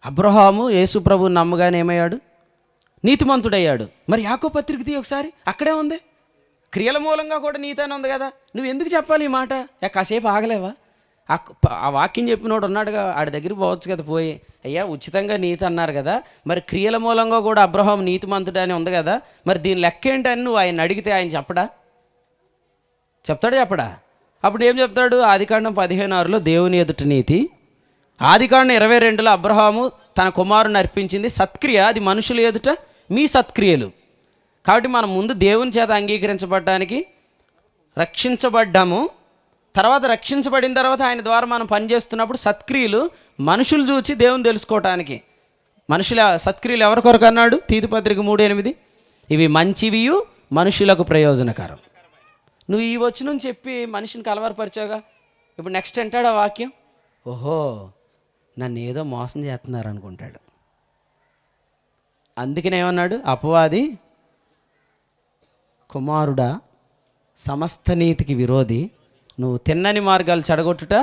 అబ్రహాము యేసు ప్రభువుని నమ్మగానే ఏమయ్యాడు? నీతిమంతుడయ్యాడు. మరి యాకోబు పత్రిక తీ ఒకసారి, అక్కడే ఉంది. క్రియల మూలంగా కూడా నీతోనే ఉంది కదా. నువ్వు ఎందుకు చెప్పాలి ఈ మాట? కాసేపు ఆగలేవా? ఆ వాక్యం చెప్పినోడు ఉన్నాడుగా, ఆడి దగ్గరికి పోవచ్చు కదా. పోయి, అయ్యా ఉచితంగా నీతి అన్నారు కదా, మరి క్రియల మూలంగా కూడా అబ్రహాం నీతిమంతుడు అని ఉంది కదా, మరి దీని లెక్క ఏంటని నువ్వు ఆయన అడిగితే ఆయన చెప్తాడా చెప్పడా? అప్పుడు ఏం చెప్తాడు? ఆదికాండం 15:6 దేవుని ఎదుట నీతి, ఆదికాండం 22 అబ్రహాము తన కుమారుని అర్పించింది సత్క్రియ, అది మనుషుల ఎదుట మీ సత్క్రియలు. కాబట్టి మనం ముందు దేవుని చేత అంగీకరించబడడానికి రక్షించబడ్డాము. తర్వాత రక్షించబడిన తర్వాత ఆయన ద్వారా మనం పనిచేస్తున్నప్పుడు సత్క్రియలు మనుషులు చూచి దేవుని తెలుసుకోవటానికి. మనుషుల సత్క్రియలు ఎవరి కొరకు అన్నాడు? తీతుపత్రిక 3:8, ఇవి మంచివియు మనుషులకు ప్రయోజనకరం. నువ్వు ఈ వచనం చెప్పి మనిషిని కలవరపరిచావుగా, ఇప్పుడు నెక్స్ట్ అంటాడు ఆ వాక్యం, ఓహో నన్ను ఏదో మోసం చేస్తున్నారు అనుకుంటాడు. అందుకనే ఏమన్నాడు? అపవాది కుమారుడా, సమస్త నీతికి విరోధి, నువ్వు తిన్నని మార్గాలు చెడగొట్టుట.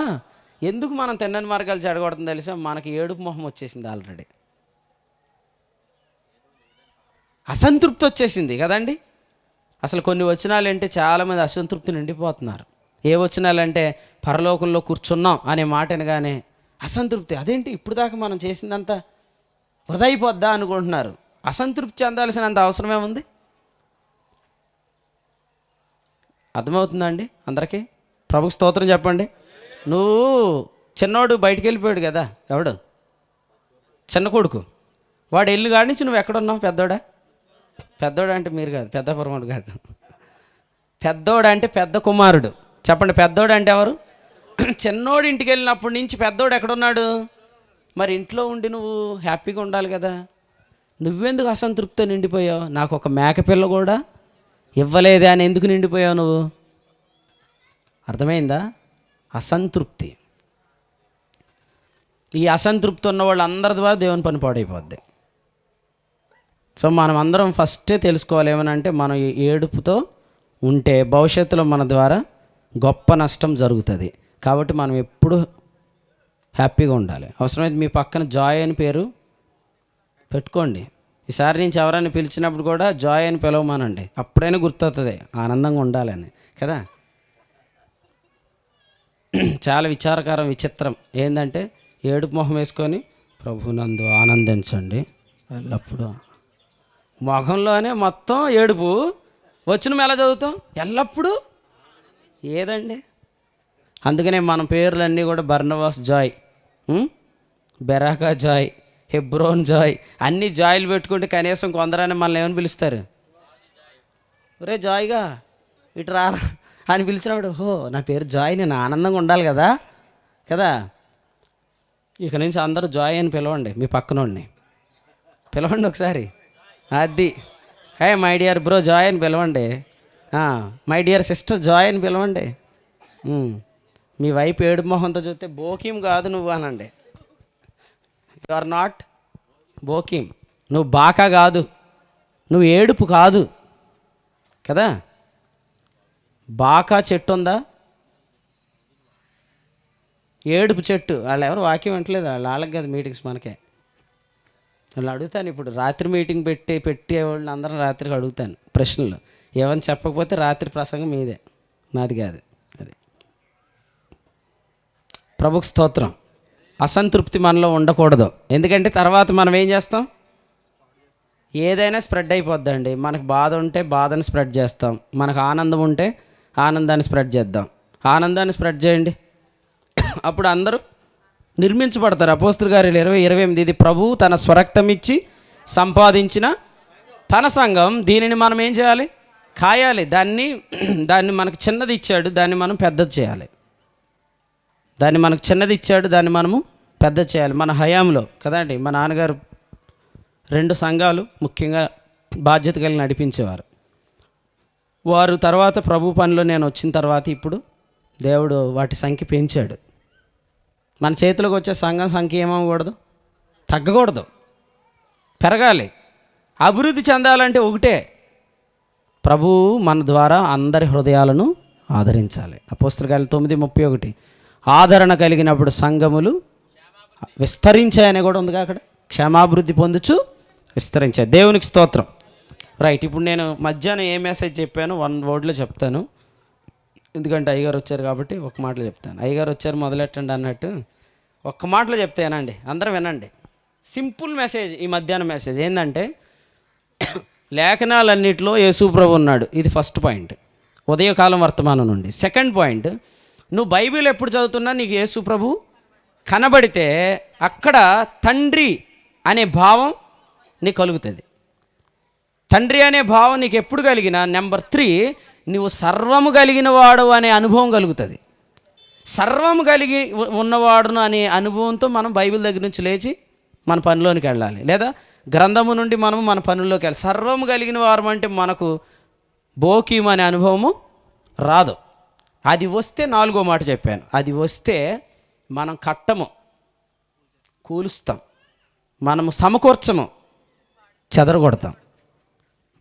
ఎందుకు మనం తిన్నని మార్గాలు చెడగొడుతుంది తెలుసా? మనకి ఏడుపు మొహం వచ్చేసింది, ఆల్రెడీ అసంతృప్తి వచ్చేసింది కదండి. అసలు కొన్ని వచనాలంటే చాలామంది అసంతృప్తి నిండిపోతున్నారు. ఏ వచనాలంటే పరలోకంలో కూర్చున్నాం అనే మాట అనగానే అసంతృప్తి. అదేంటి ఇప్పుడు దాకా మనం చేసిందంతా వృధా అయిపోద్దా అనుకుంటున్నారు. అసంతృప్తి చెందాల్సినంత అవసరమే ఉంది. అర్థమవుతుందా అండి అందరికీ? ప్రభుకి స్తోత్రం చెప్పండి. నువ్వు చిన్నోడు బయటికి వెళ్ళిపోయాడు కదా, ఎవడు? చిన్న కొడుకు. వాడు ఎల్లు కాడి నుంచి నువ్వు ఎక్కడున్నావు? పెద్దోడు అంటే మీరు కాదు, పెద్ద పొరమాడు కాదు. పెద్దోడు అంటే పెద్ద కుమారుడు. చెప్పండి, పెద్దోడు అంటే ఎవరు? చిన్నోడు ఇంటికి వెళ్ళినప్పటి నుంచి పెద్దోడు ఎక్కడున్నాడు? మరి ఇంట్లో ఉండి నువ్వు హ్యాపీగా ఉండాలి కదా. నువ్వెందుకు అసంతృప్తితో నిండిపోయావు? నాకు ఒక మేకపిల్ల కూడా ఇవ్వలేదే అని ఎందుకు నిండిపోయావు నువ్వు? అర్థమైందా? అసంతృప్తి. ఈ అసంతృప్తి ఉన్న వాళ్ళు అందరి ద్వారా దేవుని పని పాడైపోద్ది. సో మనం అందరం ఫస్టే తెలుసుకోవాలి ఏమనంటే, మనం ఏడుపుతో ఉంటే భవిష్యత్తులో మన ద్వారా గొప్ప నష్టం జరుగుతుంది. కాబట్టి మనం ఎప్పుడు హ్యాపీగా ఉండాలి. అవసరమైతే మీ పక్కన జాయ్ అని పేరు పెట్టుకోండి. ఈసారి నుంచి ఎవరైనా పిలిచినప్పుడు కూడా జాయ్ అని పిలవమానండి, అప్పుడైనా గుర్తవుతుంది ఆనందంగా ఉండాలని కదా. చాలా విచారకరం, విచిత్రం ఏంటంటే ఏడుపు మొహం వేసుకొని ప్రభునందు ఆనందించండి ఎల్లప్పుడూ, మొహంలోనే మొత్తం ఏడుపు. వచనం ఎలా చదువుతాం? ఎల్లప్పుడూ ఏదండి. అందుకనే మన పేర్లన్నీ కూడా Barnabas Joy, Beracah Joy, Hebron Joy, అన్ని జాయ్లు పెట్టుకుంటే కనీసం కొందరని మనల్ని ఏమని పిలుస్తారు? ఒరే జాయ్గా ఇటు రారా అని పిలిచినప్పుడు, ఓ నా పేరు జాయ్, నేను ఆనందంగా ఉండాలి కదా కదా. ఇక నుంచి అందరూ జాయ్ అని పిలవండి. మీ పక్కనోడిని పిలవండి ఒకసారి. అది hey my dear bro Joy అని పిలవండి. మై డియర్ సిస్టర్ జాయ్ అని పిలవండి. మీ వైపు ఏడు మొహంతో చూస్తే బోకీం కాదు నువ్వు అనండి. యు ఆర్ నాట్ బోకీం. నువ్వు బాకా కాదు, నువ్వు ఏడుపు కాదు కదా. బాకా చెట్టు ఉందా? ఏడుపు చెట్టు. వాళ్ళు ఎవరు వాక్యం వింటలేదు, వాళ్ళకి కాదు మీటింగ్స్, మనకే. వాళ్ళు అడుగుతాను ఇప్పుడు రాత్రి మీటింగ్ పెట్టే వాళ్ళని అందరం రాత్రికి అడుగుతాను ప్రశ్నలు. ఏమని చెప్పకపోతే రాత్రి ప్రసంగం మీదే, నాది కాదు. అది ప్రభుకు స్తోత్రం. అసంతృప్తి మనలో ఉండకూడదు. ఎందుకంటే తర్వాత మనం ఏం చేస్తాం? ఏదైనా స్ప్రెడ్ అయిపోద్దండి. మనకు బాధ ఉంటే బాధని స్ప్రెడ్ చేస్తాం, మనకు ఆనందం ఉంటే ఆనందాన్ని స్ప్రెడ్ చేద్దాం. ఆనందాన్ని స్ప్రెడ్ చేయండి, అప్పుడు అందరూ నిర్మించబడతారు. అపోస్తలుల కార్యాలు 20:28, ఇది ప్రభువు తన స్వరక్తం ఇచ్చి సంపాదించిన తన సంఘం, దీనిని మనం ఏం చేయాలి? కాయాలి. దాన్ని మనకు చిన్నది ఇచ్చాడు, దాన్ని మనం పెద్దది చేయాలి. దాన్ని మనకు చిన్నది ఇచ్చాడు, దాన్ని మనము పెద్ద చేయాలి. మన హయాంలో కదండి, మా నాన్నగారు 2 సంఘాలు ముఖ్యంగా బాధ్యత కలిగి నడిపించేవారు. వారు తర్వాత ప్రభు పనిలో నేను వచ్చిన తర్వాత ఇప్పుడు దేవుడు వాటి సంఖ్య పెంచాడు. మన చేతిలోకి వచ్చే సంఘం సంఖ్య ఏమవ్వకూడదు, తగ్గకూడదు, పెరగాలి. అభివృద్ధి చెందాలంటే ఒకటే, ప్రభువు మన ద్వారా అందరి హృదయాలను ఆదరించాలి. అపోస్తలుల కార్యాలు 9:31, ఆదరణ కలిగినప్పుడు సంఘములు విస్తరించాయని కూడా ఉందిగా అక్కడ. క్షేమాభివృద్ధి పొందుచు విస్తరించాయి. దేవునికి స్తోత్రం. రైట్, ఇప్పుడు నేను మధ్యాహ్నం ఏ మెసేజ్ చెప్పాను 1 wordలో చెప్తాను. ఎందుకంటే అయ్యగారు వచ్చారు కాబట్టి ఒక మాటలో చెప్తాను. అయ్యగారు వచ్చారు మొదలెట్టండి అన్నట్టు ఒక్క మాటలో చెప్తానండి, అందరూ వినండి. సింపుల్ మెసేజ్, ఈ మధ్యాహ్నం మెసేజ్ ఏంటంటే లేఖనాలన్నింటిలో యేసు ప్రభు ఉన్నాడు. ఇది ఫస్ట్ పాయింట్, ఉదయకాలం వర్తమానం నుండి. సెకండ్ పాయింట్, నువ్వు బైబిల్ ఎప్పుడు చదువుతున్నా నీకు యేసు ప్రభు కనబడితే అక్కడ తండ్రి అనే భావం నీకు కలుగుతుంది. తండ్రి అనే భావం నీకు ఎప్పుడు కలిగినా, నెంబర్ 3, నువ్వు సర్వము కలిగిన వాడు అనే అనుభవం కలుగుతుంది. సర్వము కలిగి ఉన్నవాడును అనే అనుభవంతో మనం బైబిల్ దగ్గర నుంచి లేచి మన పనిలోనికి వెళ్ళాలి, లేదా గ్రంథము నుండి మనము మన పనుల్లోకి వెళ్ళాలి. సర్వము కలిగిన వారు అంటే మనకు బోకీం అనే అనుభవము రాదు. అది వస్తే 4వ మాట చెప్పాను, అది వస్తే మనం కట్టము, కూలుస్తాం, మనము సమకూర్చము, చెదరగొడతాం.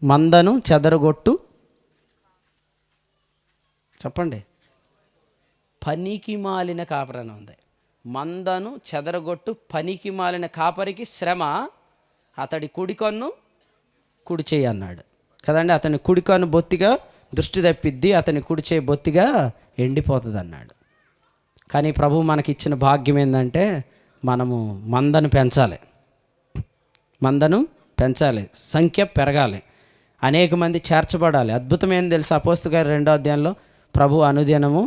మందను చెదరగొట్టు, చెప్పండి, పనికి మాలిన కాపరని ఉంది. మందను చెదరగొట్టు పనికి మాలిన కాపరికి శ్రమ, అతడి కుడికన్ను కుడి చేయి అన్నాడు కదండి. అతని కుడికన్ను బొత్తిగా దృష్టి తప్పిద్ది, అతని కుడి చేయి బొత్తిగా ఎండిపోతుంది అన్నాడు. కానీ ప్రభు మనకి ఇచ్చిన భాగ్యం ఏంటంటే మనము మందను పెంచాలి, మందను పెంచాలి, సంఖ్య పెరగాలి, అనేక మంది చేర్చబడాలి. అద్భుతం ఏంది తెలుసా? అపోస్తలుల కార్యాలు 2వ అధ్యాయంలో ప్రభు అనుదినము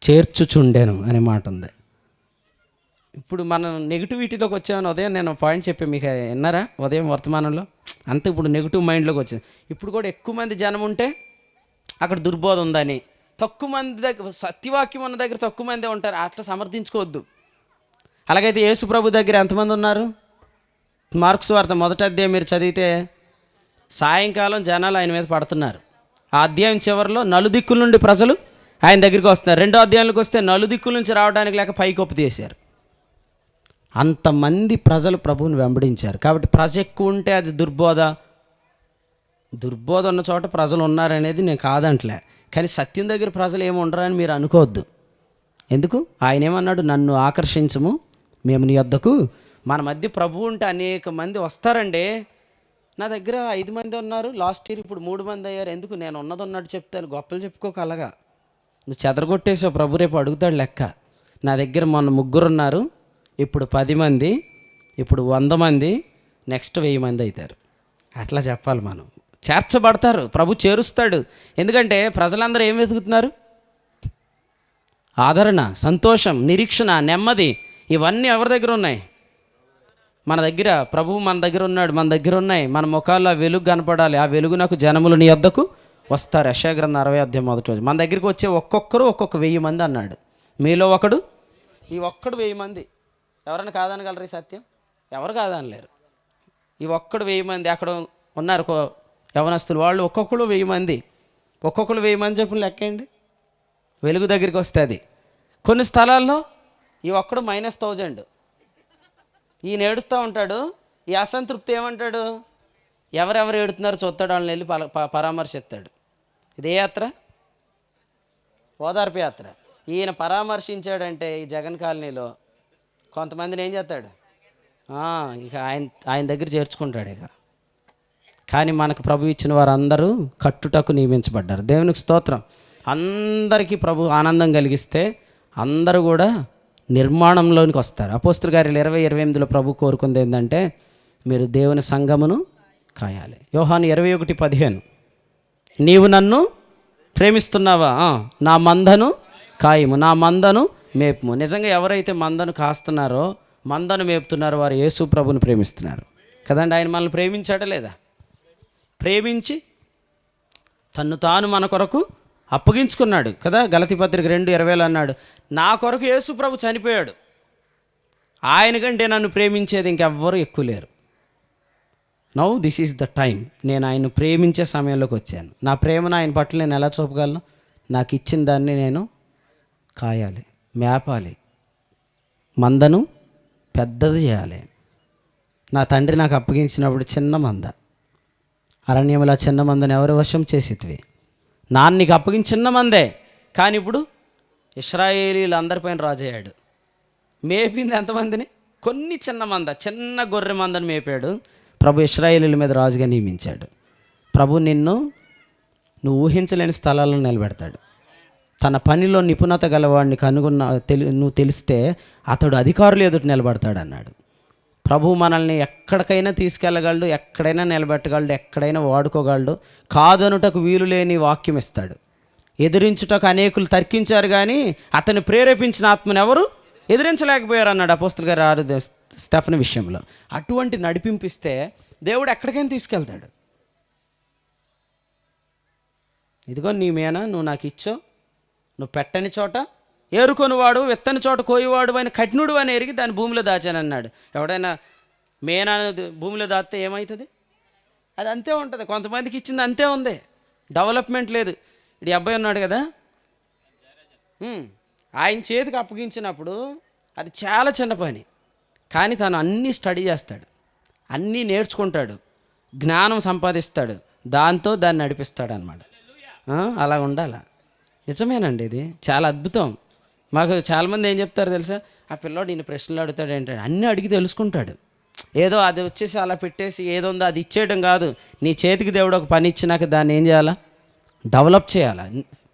చేర్చుచుండెను అనే మాట ఉంది. ఇప్పుడు మనం నెగిటివిటీలోకి వచ్చామని ఉదయం నేను పాయింట్ చెప్పాను, మీకు విన్నారా? ఉదయం వర్తమానంలో అంతే. ఇప్పుడు నెగిటివ్ మైండ్లోకి వచ్చింది. ఇప్పుడు కూడా ఎక్కువ మంది జనం ఉంటే అక్కడ దుర్బోధ ఉందని, తక్కువ మంది దగ్గర సత్యవాక్యం ఉన్న దగ్గర తక్కువ మందే ఉంటారు, అట్లా సమర్థించుకోవద్దు. అలాగైతే యేసు ప్రభు దగ్గర ఎంతమంది ఉన్నారు? మార్కు సువార్త 1వ అధ్యాయం మీరు చదివితే సాయంకాలం జనాలు ఆయన మీద పడుతున్నారు. ఆ అధ్యాయం చివరిలో నలుదిక్కుల నుండి ప్రజలు ఆయన దగ్గరికి వస్తున్నారు. 2వ అధ్యాయంలోకి వస్తే నలుదిక్కుల నుంచి రావడానికి లేక పైకొప్పు తీశారు. అంతమంది ప్రజలు ప్రభువుని వెంబడించారు. కాబట్టి ప్రజ ఎక్కువ ఉంటే అది దుర్బోధ. దుర్బోధ ఉన్న చోట ప్రజలు ఉన్నారనేది నేను కాదంటలే, కానీ సత్యం దగ్గర ప్రజలు ఏమి ఉండరని మీరు అనుకోవద్దు. ఎందుకు? ఆయన ఏమన్నాడు? నన్ను ఆకర్షించము, మేము నీ వద్దకు. మన మధ్య ప్రభువు ఉంటే అనేక మంది వస్తారండి. నా దగ్గర 5 మంది ఉన్నారు లాస్ట్ ఇయర్, ఇప్పుడు 3 మంది అయ్యారు. ఎందుకు? నేను ఉన్నది ఉన్నట్టు చెప్తాను, గొప్పలు చెప్పుకోక అలాగా. నువ్వు చెదరగొట్టేసావు, ప్రభు రేపు అడుగుతాడు లెక్క. నా దగ్గర మొన్న 3 ఉన్నారు, ఇప్పుడు 10 మంది, ఇప్పుడు 100 మంది, నెక్స్ట్ 1000 మంది అవుతారు. అట్లా చెప్పాలి. మనం చేర్చబడతారు, ప్రభు చేరుస్తాడు. ఎందుకంటే ప్రజలందరూ ఏం వెతుకుతున్నారు? ఆదరణ, సంతోషం, నిరీక్షణ, నెమ్మది. ఇవన్నీ ఎవరి దగ్గర ఉన్నాయి? మన దగ్గర. ప్రభువు మన దగ్గర ఉన్నాడు, మన దగ్గర ఉన్నాయి. మన ముఖాల్లో వెలుగు కనపడాలి. ఆ వెలుగునకు జనములు నీ వద్దకు వస్తారు. యెషయా గ్రంథం 60వ అధ్యాయం 1వ వచనం. మన దగ్గరికి వచ్చే ఒక్కొక్కరు ఒక్కొక్క 1000 మంది అన్నాడు. మీలో ఒకడు, ఈ ఒక్కడు 1000 మంది. ఎవరైనా కాదనగలరు ఈ సత్యం? ఎవరు కాదనలేరు. ఈ ఒక్కడు 1000 మంది. అక్కడ ఉన్నారు యవనస్తులు, వాళ్ళు ఒక్కొక్కరు 1000 మంది, ఒక్కొక్కరు 1000 మంది చెప్పిన లెక్కేయండి. వెలుగు దగ్గరికి వస్తుంది. కొన్ని స్థలాల్లో ఈ ఒక్కడు -1000. ఈయన ఏడుస్తూ ఉంటాడు. ఈ అసంతృప్తి ఏమంటాడు? ఎవరెవరు ఏడుతున్నారో చూస్తాడు, వాళ్ళని వెళ్ళి పరామర్శిస్తాడు. ఇదే యాత్ర, ఓదార్పు యాత్ర. ఈయన పరామర్శించాడంటే ఈ జగన్ కాలనీలో కొంతమందిని ఏం చేస్తాడు? ఇక ఆయన దగ్గర చేర్చుకుంటాడు ఇక. కానీ మనకు ప్రభు ఇచ్చిన వారందరూ కట్టుటకు నియమించబడ్డారు. దేవునికి స్తోత్రం. అందరికీ ప్రభు ఆనందం కలిగిస్తే అందరూ కూడా నిర్మాణంలోనికి వస్తారు. అపోస్తలుల కార్యాలు 20:28లో ప్రభు కోరుకుంది ఏంటంటే మీరు దేవుని సంఘమును కాయాలి. యోహాను 21:15 నీవు నన్ను ప్రేమిస్తున్నావా? నా మందను కాయము, నా మందను మేపుము. నిజంగా ఎవరైతే మందను కాస్తున్నారో, మందను మేపుతున్నారో వారు యేసు ప్రభుని ప్రేమిస్తున్నారు కదండి. ఆయన మనల్ని ప్రేమించాడా లేదా? ప్రేమించి తన్ను తాను మన కొరకు అప్పగించుకున్నాడు కదా. గలతీ పత్రిక 2:20 అన్నాడు, నా కొరకు యేసు ప్రభు చనిపోయాడు, ఆయన కంటే నన్ను ప్రేమించేది ఇంకెవ్వరూ ఎక్కువ లేరు. Now this is the time. నేను ఆయన్ను ప్రేమించే సమయంలోకి వచ్చాను. నా ప్రేమను ఆయన పట్ల నేను ఎలా చూపగలను? నాకు ఇచ్చిన దాన్ని నేను కాయాలి, మేపాలి, మందను పెద్దది చేయాలి. నా తండ్రి నాకు అప్పగించినప్పుడు చిన్న మంద, అరణ్యముల చిన్న మందని ఎవరు వశం చేసితివి? నాన్న నీకు అప్పగించి చిన్న మందే, కానీ ఇప్పుడు ఇశ్రాయేలీలందరిపైన రాజయ్యాడు. మేపింది ఎంతమందిని? కొన్ని చిన్న మంద, చిన్న గొర్రె మందని మేపాడు. ప్రభు ఇశ్రాయేలీల మీద రాజుగా నియమించాడు. ప్రభు నువ్వు ఊహించలేని స్థలాలను నిలబెడతాడు. తన పనిలో నిపుణత గలవాడిని నువ్వు తెలిస్తే అతడు అధికారులు ఎదుట నిలబడతాడు అన్నాడు. ప్రభు మనల్ని ఎక్కడికైనా తీసుకెళ్ళగలడు, ఎక్కడైనా నిలబెట్టగలడు, ఎక్కడైనా వాడుకోగలడు. కాదనుటకు వీలు లేని వాక్యం ఇస్తాడు. ఎదిరించుటకు అనేకులు తర్కించారు కానీ అతన్ని ప్రేరేపించిన ఆత్మను ఎవరు ఎదిరించలేకపోయారు అన్నాడు అపోస్తలుల గారు 6 స్టెఫను విషయంలో. అటువంటి నడిపింపిస్తే దేవుడు ఎక్కడికైనా తీసుకెళ్తాడు. ఇదిగో నీ మేన నువ్వు నాకు ఇచ్చావు, నువ్వు పెట్టని చోట ఏరుకొనివాడు, విత్తని చోట కోయివాడు అని కఠినుడు అని ఎరిగి దాన్ని భూమిలో దాచానన్నాడు. ఎవడైనా మేన భూమిలో దాస్తే ఏమవుతుంది? అది అంతే ఉంటుంది. కొంతమందికి ఇచ్చింది అంతే ఉంది, డెవలప్మెంట్ లేదు. ఈ అబ్బాయి ఉన్నాడు కదా, ఆయన చేతికి అప్పగించినప్పుడు అది చాలా చిన్న పని, కానీ తను అన్నీ స్టడీ చేస్తాడు, అన్నీ నేర్చుకుంటాడు, జ్ఞానం సంపాదిస్తాడు, దాంతో దాన్ని నడిపిస్తాడు అన్నమాట. అలా ఉండాలి. నిజమేనండి, ఇది చాలా అద్భుతం. మాకు చాలామంది ఏం చెప్తారు తెలుసా, ఆ పిల్లోడు ఈయన ప్రశ్నలు అడుగుతాడు ఏంటంటే అన్నీ అడిగి తెలుసుకుంటాడు. ఏదో అది వచ్చేసి అలా పెట్టేసి ఏదో ఉందో అది ఇచ్చేయడం కాదు. నీ చేతికి దేవుడు ఒక పని ఇచ్చినాక దాన్ని ఏం చేయాలా? డెవలప్ చేయాలా.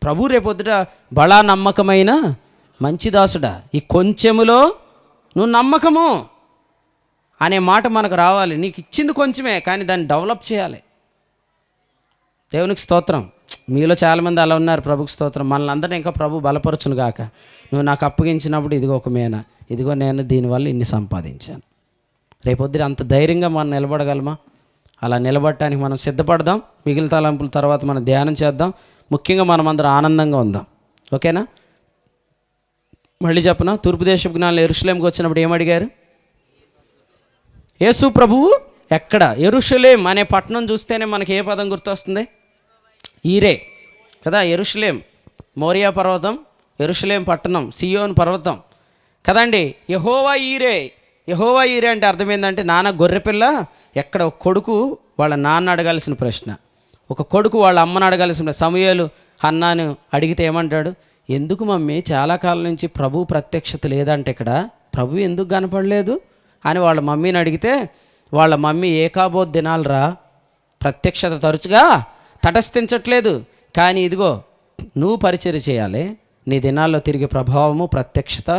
ప్రభు రేపొద్దుట బలా నమ్మకమైన మంచి దాసుడా, ఈ కొంచెములో నువ్వు నమ్మకము అనే మాట మనకు రావాలి. నీకు ఇచ్చింది కొంచెమే, కానీ దాన్ని డెవలప్ చేయాలి. దేవునికి స్తోత్రం. మీలో చాలామంది అలా ఉన్నారు. ప్రభుకి స్తోత్రం. మనల్ని అందరినీ ఇంకా ప్రభు బలపరచును గాక. నువ్వు నాకు అప్పగించినప్పుడు ఇదిగో ఒక మేన, ఇదిగో నేను దీనివల్ల ఇన్ని సంపాదించాను. రేపొద్దున అంత ధైర్యంగా మనం నిలబడగలమా? అలా నిలబడటానికి మనం సిద్ధపడదాం. మిగిలిన తలంపుల తర్వాత మనం ధ్యానం చేద్దాం. ముఖ్యంగా మనం అందరం ఆనందంగా ఉందాం. ఓకేనా? మళ్ళీ చెప్పనా, తూర్పు దేశపు జ్ఞానులు యెరూషలేముకి వచ్చినప్పుడు ఏమడిగారు? యేసు ప్రభువు ఎక్కడ? యెరూషలేం అనే పట్టణం చూస్తేనే మనకి ఏ పదం గుర్తొస్తుంది? ఈరే కదా. యెరూషలేం మోరియా పర్వతం, యెరూషలేం పట్టణం, సియోన్ పర్వతం కదండి. యెహోవా ఈరే. యెహోవా ఈరే అంటే అర్థం ఏంటంటే నాన్న గొర్రెపిల్ల. ఎక్కడ ఒక కొడుకు వాళ్ళ నాన్న అడగాల్సిన ప్రశ్న, ఒక కొడుకు వాళ్ళ అమ్మను అడగాల్సిన. సమూయేలు హన్నాను అడిగితే ఏమంటాడు? ఎందుకు మమ్మీ చాలా కాలం నుంచి ప్రభు ప్రత్యక్షత లేదంటే ఇక్కడ ప్రభు ఎందుకు కనపడలేదు అని వాళ్ళ మమ్మీని అడిగితే, వాళ్ళ మమ్మీ ఏకాబోధ్ దినాలు రా, ప్రత్యక్షత తరచుగా తటస్థించట్లేదు, కానీ ఇదిగో నువ్వు పరిచర్య చేయాలి, నీ దినాల్లో తిరిగి ప్రభావము ప్రత్యక్షత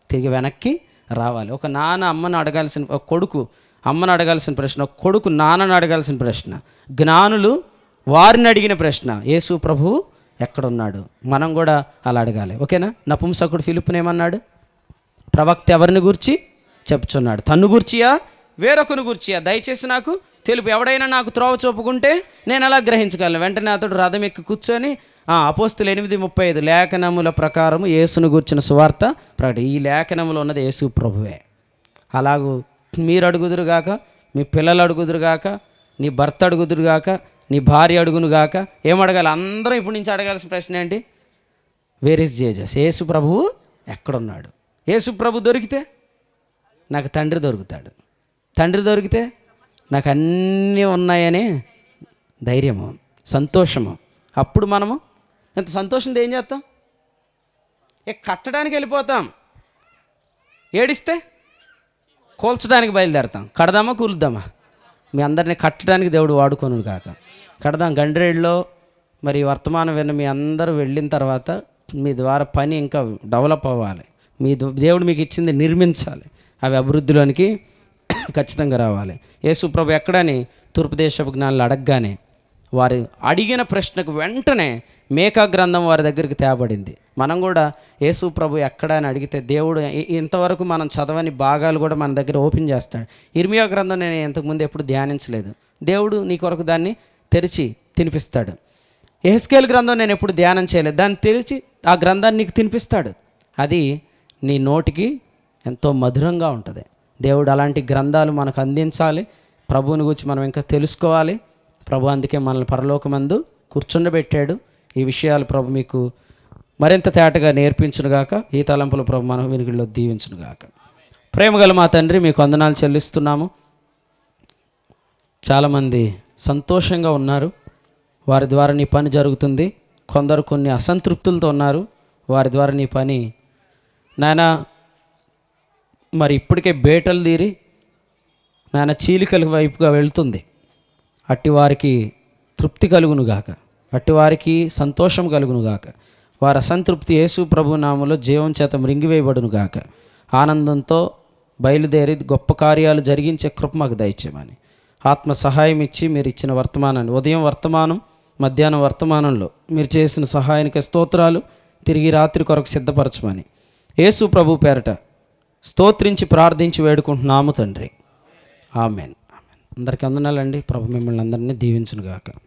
తిరిగి వెనక్కి రావాలి. ఒక నాన్న అమ్మను అడగాల్సిన, ఒక కొడుకు అమ్మను అడగాల్సిన ప్రశ్న, ఒక కొడుకు నాన్నను అడగాల్సిన ప్రశ్న, జ్ఞానులు వారిని అడిగిన ప్రశ్న, యేసు ప్రభువు ఎక్కడున్నాడు? మనం కూడా అలా అడగాలి. ఓకేనా? నపుంసకుడు ఫిలిప్పుని ఏమన్నాడు? ప్రవక్త ఎవరిని గూర్చి చెప్తున్నాడు? తన్ను గూర్చియా వేరొకను గూర్చియా? దయచేసి నాకు తెలుపు. ఎవడైనా నాకు త్రోవ చూపుకుంటే నేను ఎలా గ్రహించగలను? వెంటనే అతడు రథం ఎక్కి కూర్చొని అపోస్తులు 8:35 లేఖనముల ప్రకారము యేసును గూర్చిన సువార్త ప్రకటి. ఈ లేఖనములో ఉన్నది యేసు ప్రభువే. అలాగూ మీరు అడుగుదురుగాక, మీ పిల్లలు అడుగుదురుగాక, నీ భర్త అడుగుదురుగాక, నీ భార్య అడుగునుగాక. ఏమడగాలి? అందరం ఇప్పటి నుంచి అడగాల్సిన ప్రశ్న ఏంటి? Where is Jesus? యేసు ప్రభువు ఎక్కడున్నాడు? యేసు ప్రభు దొరికితే నాకు తండ్రి దొరుకుతాడు, తండ్రి దొరికితే నాకు అన్నీ ఉన్నాయనే ధైర్యము, సంతోషము. అప్పుడు మనము ఎంత సంతోషంతో ఏం చేస్తాం? కట్టడానికి వెళ్ళిపోతాం, ఏడిస్తే కూల్చడానికి బయలుదేరతాం. కడదామా కూలుద్దామా? మీ అందరినీ కట్టడానికి దేవుడు వాడుకోను కాక. కడదాం. గండ్రేడ్లో మరి వర్తమానం విన్న మీ అందరూ వెళ్ళిన తర్వాత మీ ద్వారా పని ఇంకా డెవలప్ అవ్వాలి. దేవుడు మీకు ఇచ్చింది నిర్మించాలి, అవి అభివృద్ధిలోనికి ఖచ్చితంగా రావాలి. యేసు ప్రభు ఎక్కడని తూర్పు దేశపు జ్ఞానులు అడగగానే వారు అడిగిన ప్రశ్నకు వెంటనే మేకా గ్రంథం వారి దగ్గరికి తేబడింది. మనం కూడా యేసు ప్రభు ఎక్కడ అని అడిగితే దేవుడు ఇంతవరకు మనం చదవని భాగాలు కూడా మన దగ్గర ఓపెన్ చేస్తాడు. ఇర్మియా గ్రంథం నేను ఇంతకుముందు ఎప్పుడు ధ్యానించలేదు, దేవుడు నీ కొరకు దాన్ని తెరిచి తినిపిస్తాడు. యెహెజ్కేలు గ్రంథం నేను ఎప్పుడు ధ్యానం చేయలేదు, దాన్ని తెరిచి ఆ గ్రంథాన్ని నీకు తినిపిస్తాడు. అది నీ నోటికి ఎంతో మధురంగా ఉంటుంది. దేవుడు అలాంటి గ్రంథాలు మనకు అందించాలి. ప్రభువుని గురించి మనం ఇంకా తెలుసుకోవాలి. ప్రభు అందుకే మనల్ని పరలోకమందు కూర్చుండబెట్టాడు. ఈ విషయాలు ప్రభు మీకు మరింత తేటగా నేర్పించునుగాక. ఈ తలంపులు ప్రభు మన వినికిడిలో దీవించునుగాక. ప్రేమగల మా తండ్రి, మీకు వందనాలు చెల్లిస్తున్నాము. చాలామంది సంతోషంగా ఉన్నారు, వారి ద్వారా నీ పని జరుగుతుంది. కొందరు కొన్ని అసంతృప్తులతో ఉన్నారు, వారి ద్వారా నీ పని నాయన మరి ఇప్పటికే బేటలు తీరి నాయన చీలికల వైపుగా వెళ్తుంది. అట్టి వారికి తృప్తి కలుగునుగాక, అట్టి వారికి సంతోషం కలుగునుగాక. వారి అసంతృప్తి యేసు ప్రభు నామములో జీవం చేత మృంగివేయబడును గాక. ఆనందంతో బయలుదేరి గొప్ప కార్యాలు జరిగించే కృప మాకు దయచేయమని ఆత్మ సహాయం ఇచ్చి మీరు ఇచ్చిన వర్తమానాన్ని, ఉదయం వర్తమానం, మధ్యాహ్నం వర్తమానంలో మీరు చేసిన సహాయానికి స్తోత్రాలు, తిరిగి రాత్రి కొరకు సిద్ధపరచమని యేసు ప్రభు పేరట స్తోత్రించి ప్రార్థించి వేడుకుంటున్నాము తండ్రి. ఆమెన్. అందరికీ వందనాలండి. ప్రభు మిమ్మల్ని అందరినీ దీవించును గాక.